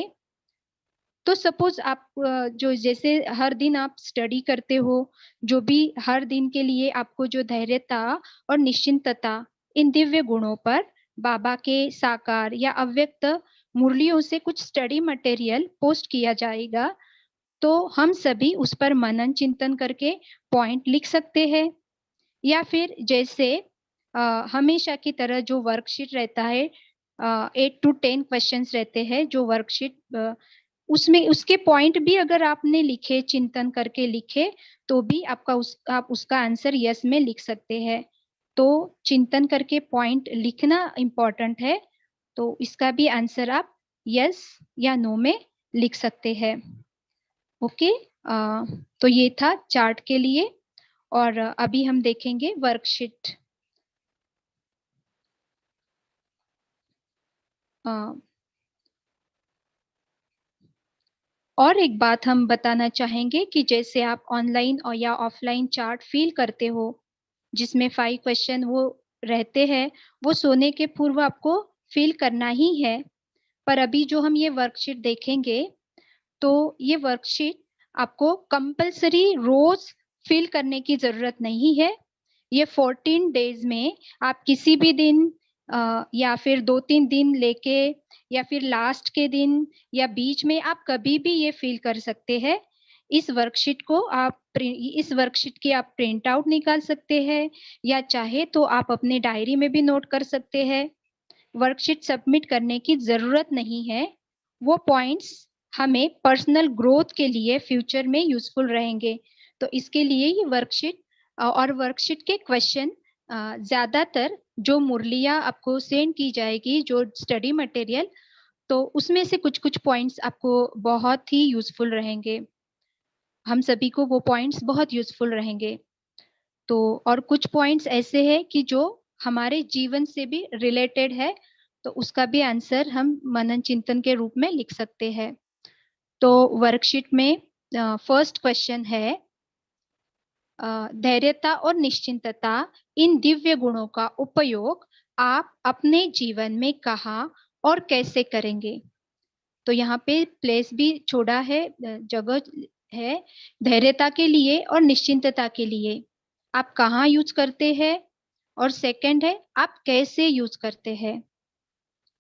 तो सपोज आप जो जैसे हर दिन आप स्टडी करते हो, जो भी हर दिन के लिए आपको जो धैर्यता और निश्चिंतता इन दिव्य गुणों पर बाबा के साकार या अव्यक्त मुरलियों से कुछ स्टडी मटेरियल पोस्ट किया जाएगा, तो हम सभी उस पर मनन चिंतन करके पॉइंट लिख सकते हैं। या फिर जैसे हमेशा की तरह जो वर्कशीट रहता है, 8 to 10 क्वेश्चंस रहते हैं जो वर्कशीट, उसमें उसके पॉइंट भी अगर आपने लिखे, चिंतन करके लिखे, तो भी आप उसका आंसर यस में लिख सकते हैं। तो चिंतन करके पॉइंट लिखना इम्पोर्टेंट है, तो इसका भी आंसर आप यस या नो में लिख सकते हैं। ओके, तो ये था चार्ट के लिए, और अभी हम देखेंगे वर्कशीट। और एक बात हम बताना चाहेंगे कि जैसे आप ऑनलाइन और या ऑफलाइन चार्ट फिल करते हो, जिसमें 5 क्वेश्चन वो रहते हैं, वो सोने के पूर्व आपको फिल करना ही है। पर अभी जो हम ये वर्कशीट देखेंगे, तो ये वर्कशीट आपको कंपलसरी रोज फिल करने की जरूरत नहीं है। ये 14 डेज में आप किसी भी दिन या फिर 2-3 दिन लेके, या फिर लास्ट के दिन या बीच में आप कभी भी ये फिल कर सकते हैं। इस वर्कशीट की आप प्रिंट आउट निकाल सकते हैं, या चाहे तो आप अपने डायरी में भी नोट कर सकते हैं। वर्कशीट सबमिट करने की जरूरत नहीं है। वो पॉइंट्स हमें पर्सनल ग्रोथ के लिए फ्यूचर में यूजफुल रहेंगे। तो इसके लिए ये वर्कशीट और वर्कशीट के क्वेश्चन ज्यादातर जो मुरलियां आपको सेंड की जाएगी, जो स्टडी मटेरियल, तो उसमें से कुछ कुछ पॉइंट्स आपको बहुत ही यूजफुल रहेंगे। हम सभी को वो पॉइंट्स बहुत यूजफुल रहेंगे। तो और कुछ पॉइंट्स ऐसे हैं कि जो हमारे जीवन से भी रिलेटेड है, तो उसका भी आंसर हम मनन चिंतन के रूप में लिख सकते हैं। तो वर्कशीट में फर्स्ट क्वेश्चन है, धैर्यता और निश्चिंतता इन दिव्य गुणों का उपयोग आप अपने जीवन में कहाँ और कैसे करेंगे। तो यहाँ पे प्लेस भी छोड़ा है, जगह है धैर्यता के लिए और निश्चिंतता के लिए आप कहाँ यूज करते हैं, और सेकंड है आप कैसे यूज करते हैं।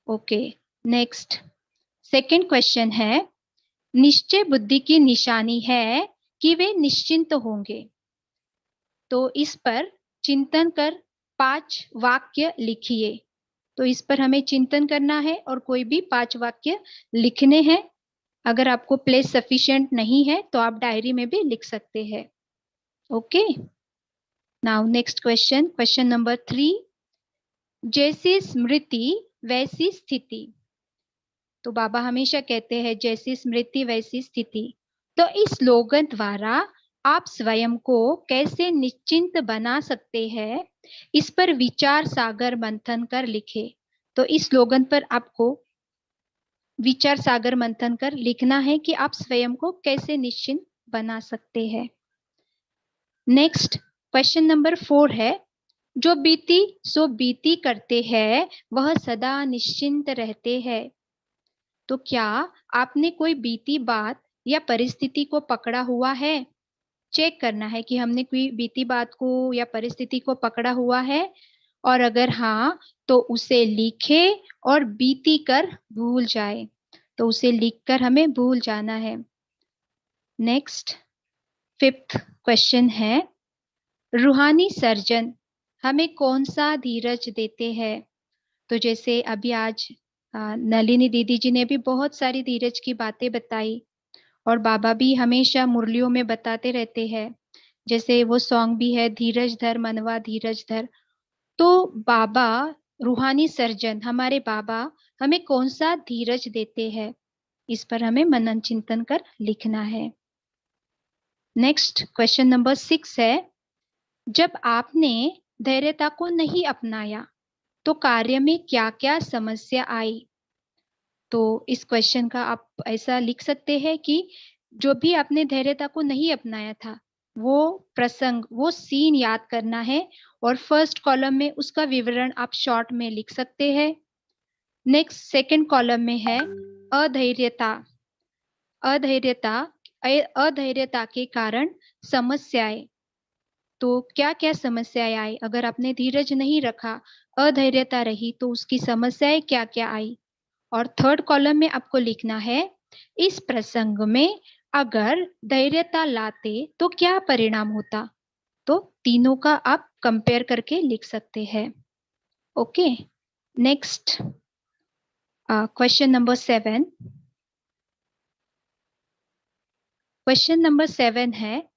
ओके, नेक्स्ट सेकंड क्वेश्चन है, निश्चय बुद्धि की निशानी है कि वे निश्चिंत होंगे। तो इस पर चिंतन कर 5 वाक्य लिखिए। तो इस पर हमें चिंतन करना है और कोई भी 5 वाक्य लिखने हैं। अगर आपको प्लेस सफिशिएंट नहीं है तो आप डायरी में भी लिख सकते हैं। Okay, now next question number 3, जैसी स्मृति वैसी स्थिति। तो बाबा हमेशा कहते हैं जैसी स्मृति वैसी स्थिति। तो इस स्लोगन द्वारा आप स्वयं को कैसे निश्चिंत बना सकते हैं, इस पर विचार सागर मंथन कर लिखे। तो इस स्लोगन पर आपको विचार सागर मंथन कर लिखना है कि आप स्वयं को कैसे निश्चिंत बना सकते हैं। नेक्स्ट क्वेश्चन नंबर 4 है, जो बीती सो बीती करते हैं वह सदा निश्चिंत रहते हैं। तो क्या आपने कोई बीती बात या परिस्थिति को पकड़ा हुआ है? चेक करना है कि हमने कोई बीती बात को या परिस्थिति को पकड़ा हुआ है, और अगर हाँ तो उसे लिखे और बीती कर भूल जाए। तो उसे लिखकर हमें भूल जाना है। नेक्स्ट 5th क्वेश्चन है, रूहानी सर्जन हमें कौन सा धीरज देते हैं? तो जैसे अभी आज नलिनी दीदी जी ने भी बहुत सारी धीरज की बातें बताई, और बाबा भी हमेशा मुरलियों में बताते रहते हैं। जैसे वो सॉन्ग भी है, धीरज धर मनवा धीरज धर। तो बाबा रूहानी सर्जन हमारे बाबा हमें कौन सा धीरज देते हैं, इस पर हमें मनन चिंतन कर लिखना है। नेक्स्ट क्वेश्चन नंबर 6 है, जब आपने धैर्यता को नहीं अपनाया तो कार्य में क्या क्या समस्या आई? तो इस क्वेश्चन का आप ऐसा लिख सकते हैं कि जो भी आपने धैर्यता को नहीं अपनाया था, वो प्रसंग, वो सीन याद करना है, और फर्स्ट कॉलम में उसका विवरण आप शॉर्ट में लिख सकते हैं। नेक्स्ट सेकंड कॉलम में है अधैर्यता। अधैर्यता अधैर्यता के कारण समस्याएं। तो क्या क्या समस्याएं आई? अगर आपने धीरज नहीं रखा, अधैर्यता रही, तो उसकी समस्याएं क्या क्या आई? और थर्ड कॉलम में आपको लिखना है, इस प्रसंग में अगर धैर्यता लाते तो क्या परिणाम होता? तो तीनों का आप कंपेयर करके लिख सकते हैं। Okay, next question number 7। Question number 7 है,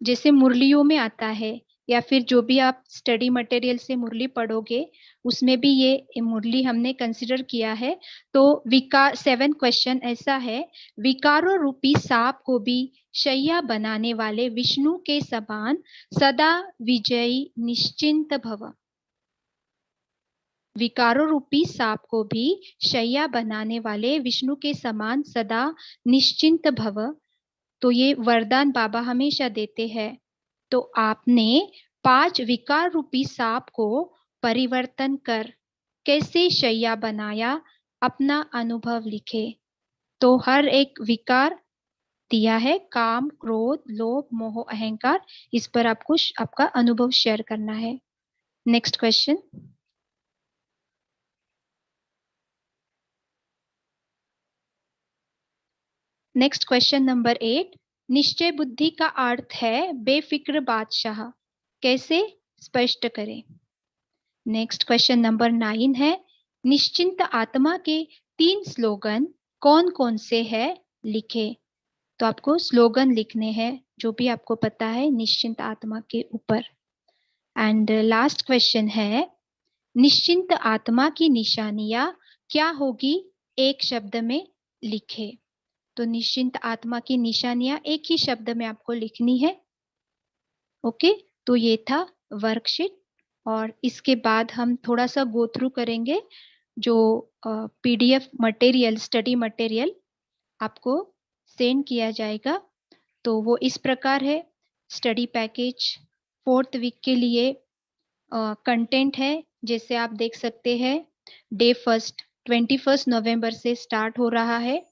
जैसे मुरलियों में आता है या फिर जो भी आप स्टडी मटेरियल से मुरली पढ़ोगे उसमें भी ये मुरली हमने कंसिडर किया है। तो विकार 7 क्वेश्चन ऐसा है, विकारों रूपी सांप को भी शैया बनाने वाले विष्णु के समान सदा विजयी निश्चिंत भव। विकारों रूपी सांप को भी शैया बनाने वाले विष्णु के समान सदा निश्चिंत भव। तो ये वरदान बाबा हमेशा देते हैं। तो आपने 5 विकार रूपी सांप को परिवर्तन कर कैसे शैया बनाया, अपना अनुभव लिखे। तो हर एक विकार दिया है, काम, क्रोध, लोभ, मोह, अहंकार, इस पर आपको आपका अनुभव शेयर करना है। Next question. Next question number 8, निश्चय बुद्धि का अर्थ है बेफिक्र बादशाह, कैसे स्पष्ट करें? नेक्स्ट क्वेश्चन नंबर 9 है, निश्चिंत आत्मा के 3 स्लोगन कौन कौन से है, लिखे। तो आपको स्लोगन लिखने हैं जो भी आपको पता है निश्चिंत आत्मा के ऊपर। एंड लास्ट क्वेश्चन है, निश्चिंत आत्मा की निशानियां क्या होगी, एक शब्द में लिखे। तो निश्चिंत आत्मा की निशानियां एक ही शब्द में आपको लिखनी है। ओके, तो ये था वर्कशीट, और इसके बाद हम थोड़ा सा गो थ्रू करेंगे जो पीडीएफ मटेरियल, स्टडी मटेरियल आपको सेंड किया जाएगा। तो वो इस प्रकार है, स्टडी पैकेज 4th वीक के लिए कंटेंट है, जैसे आप देख सकते हैं डे 21 नवंबर से स्टार्ट हो रहा है,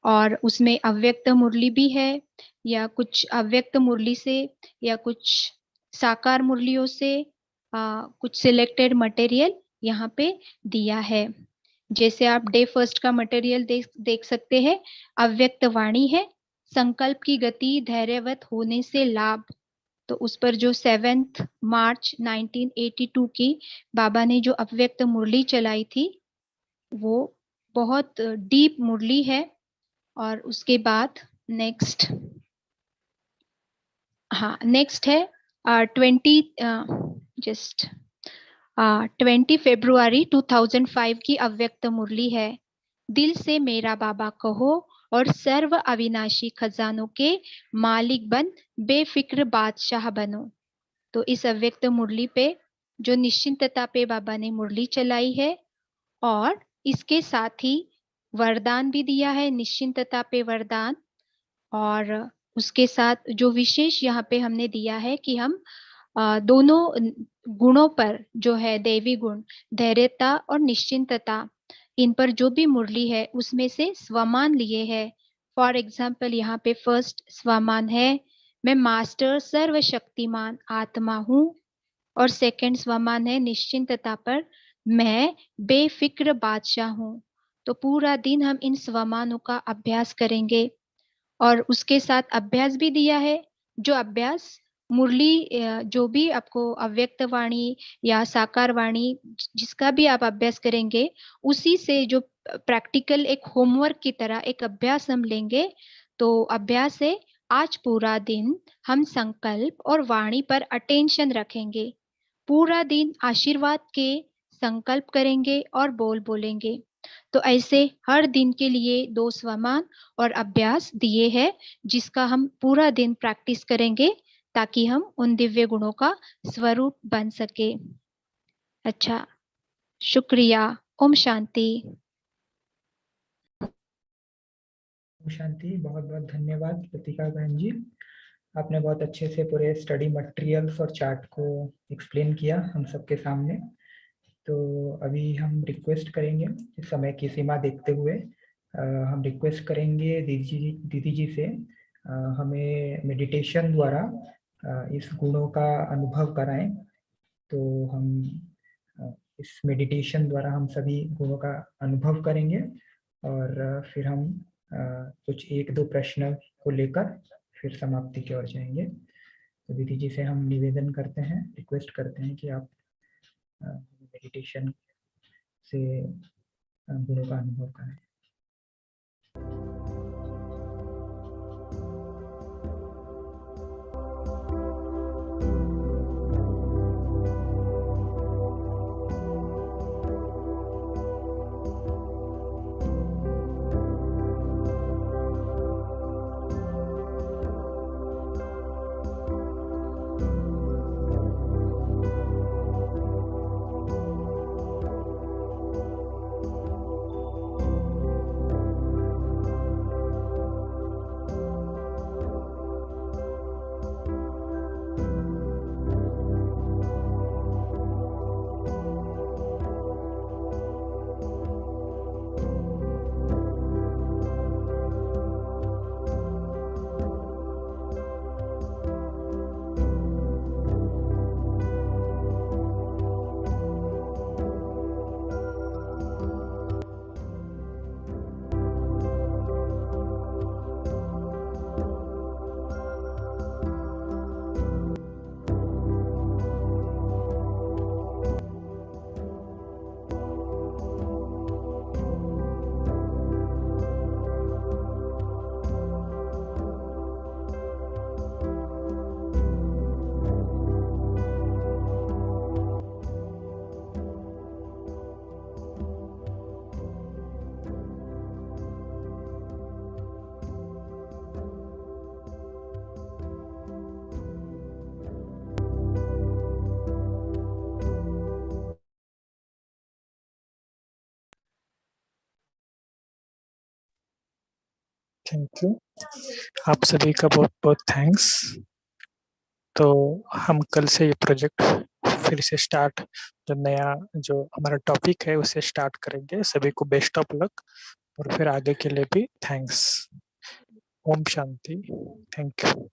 और उसमें अव्यक्त मुरली भी है, या कुछ अव्यक्त मुरली से या कुछ साकार मुरलियों से कुछ सिलेक्टेड मटेरियल यहाँ पे दिया है। जैसे आप डे 1 का मटेरियल देख सकते हैं, अव्यक्त वाणी है, संकल्प की गति धैर्यवत होने से लाभ, तो उस पर जो 7 मार्च 1982 की बाबा ने जो अव्यक्त मुरली चलाई थी वो बहुत डीप मुरली है। और उसके बाद नेक्स्ट है 20 फरवरी 2005 की अव्यक्त मुरली है। दिल से मेरा बाबा कहो और सर्व अविनाशी खजानों के मालिक बन बेफिक्र बादशाह बनो। तो इस अव्यक्त मुरली पे जो निश्चिंतता पे बाबा ने मुरली चलाई है और इसके साथ ही वरदान भी दिया है, निश्चिंतता पे वरदान। और उसके साथ जो विशेष यहाँ पे हमने दिया है कि हम दोनों गुणों पर जो है दैवी गुण धैर्यता और निश्चिंतता, इन पर जो भी मुरली है उसमें से स्वमान लिए है। फॉर एग्जाम्पल यहाँ पे फर्स्ट स्वमान है मैं मास्टर सर्वशक्तिमान आत्मा हूँ, और सेकंड स्वमान है निश्चिंतता पर मैं बेफिक्र बादशाह हूँ। तो पूरा दिन हम इन स्वमानों का अभ्यास करेंगे। और उसके साथ अभ्यास भी दिया है, जो अभ्यास मुरली जो भी आपको अव्यक्त वाणी या साकार वाणी जिसका भी आप अभ्यास करेंगे उसी से जो प्रैक्टिकल एक होमवर्क की तरह एक अभ्यास हम लेंगे। तो अभ्यास है आज पूरा दिन हम संकल्प और वाणी पर अटेंशन रखेंगे, पूरा दिन आशीर्वाद के संकल्प करेंगे और बोलेंगे। तो ऐसे हर दिन के लिए 2 स्वमान और अभ्यास दिए हैं जिसका हम पूरा दिन प्रैक्टिस करेंगे ताकि हम उन दिव्य गुणों का स्वरूप बन सके। अच्छा, शुक्रिया। ओम शांति। ओम शांति। बहुत बहुत धन्यवाद प्रतीका बहन जी, आपने बहुत अच्छे से पूरे स्टडी मटेरियल्स और चार्ट को एक्सप्लेन किया हम सबके सामने। तो अभी हम रिक्वेस्ट करेंगे, इस समय की सीमा देखते हुए हम रिक्वेस्ट करेंगे दीदी जी से हमें मेडिटेशन द्वारा इस गुणों का अनुभव कराएं। तो हम इस मेडिटेशन द्वारा हम सभी गुणों का अनुभव करेंगे और फिर हम कुछ 1-2 प्रश्न को लेकर फिर समाप्ति की ओर जाएंगे। तो दीदी जी से हम निवेदन करते हैं, रिक्वेस्ट करते हैं कि आप मेडिटेशन से गुणों का अनुभव करें। थैंक यू, आप सभी का बहुत बहुत थैंक्स। तो हम कल से ये प्रोजेक्ट फिर से स्टार्ट, जो नया जो हमारा टॉपिक है उसे स्टार्ट करेंगे। सभी को बेस्ट ऑफ लक और फिर आगे के लिए भी थैंक्स। ओम शांति। Thank you.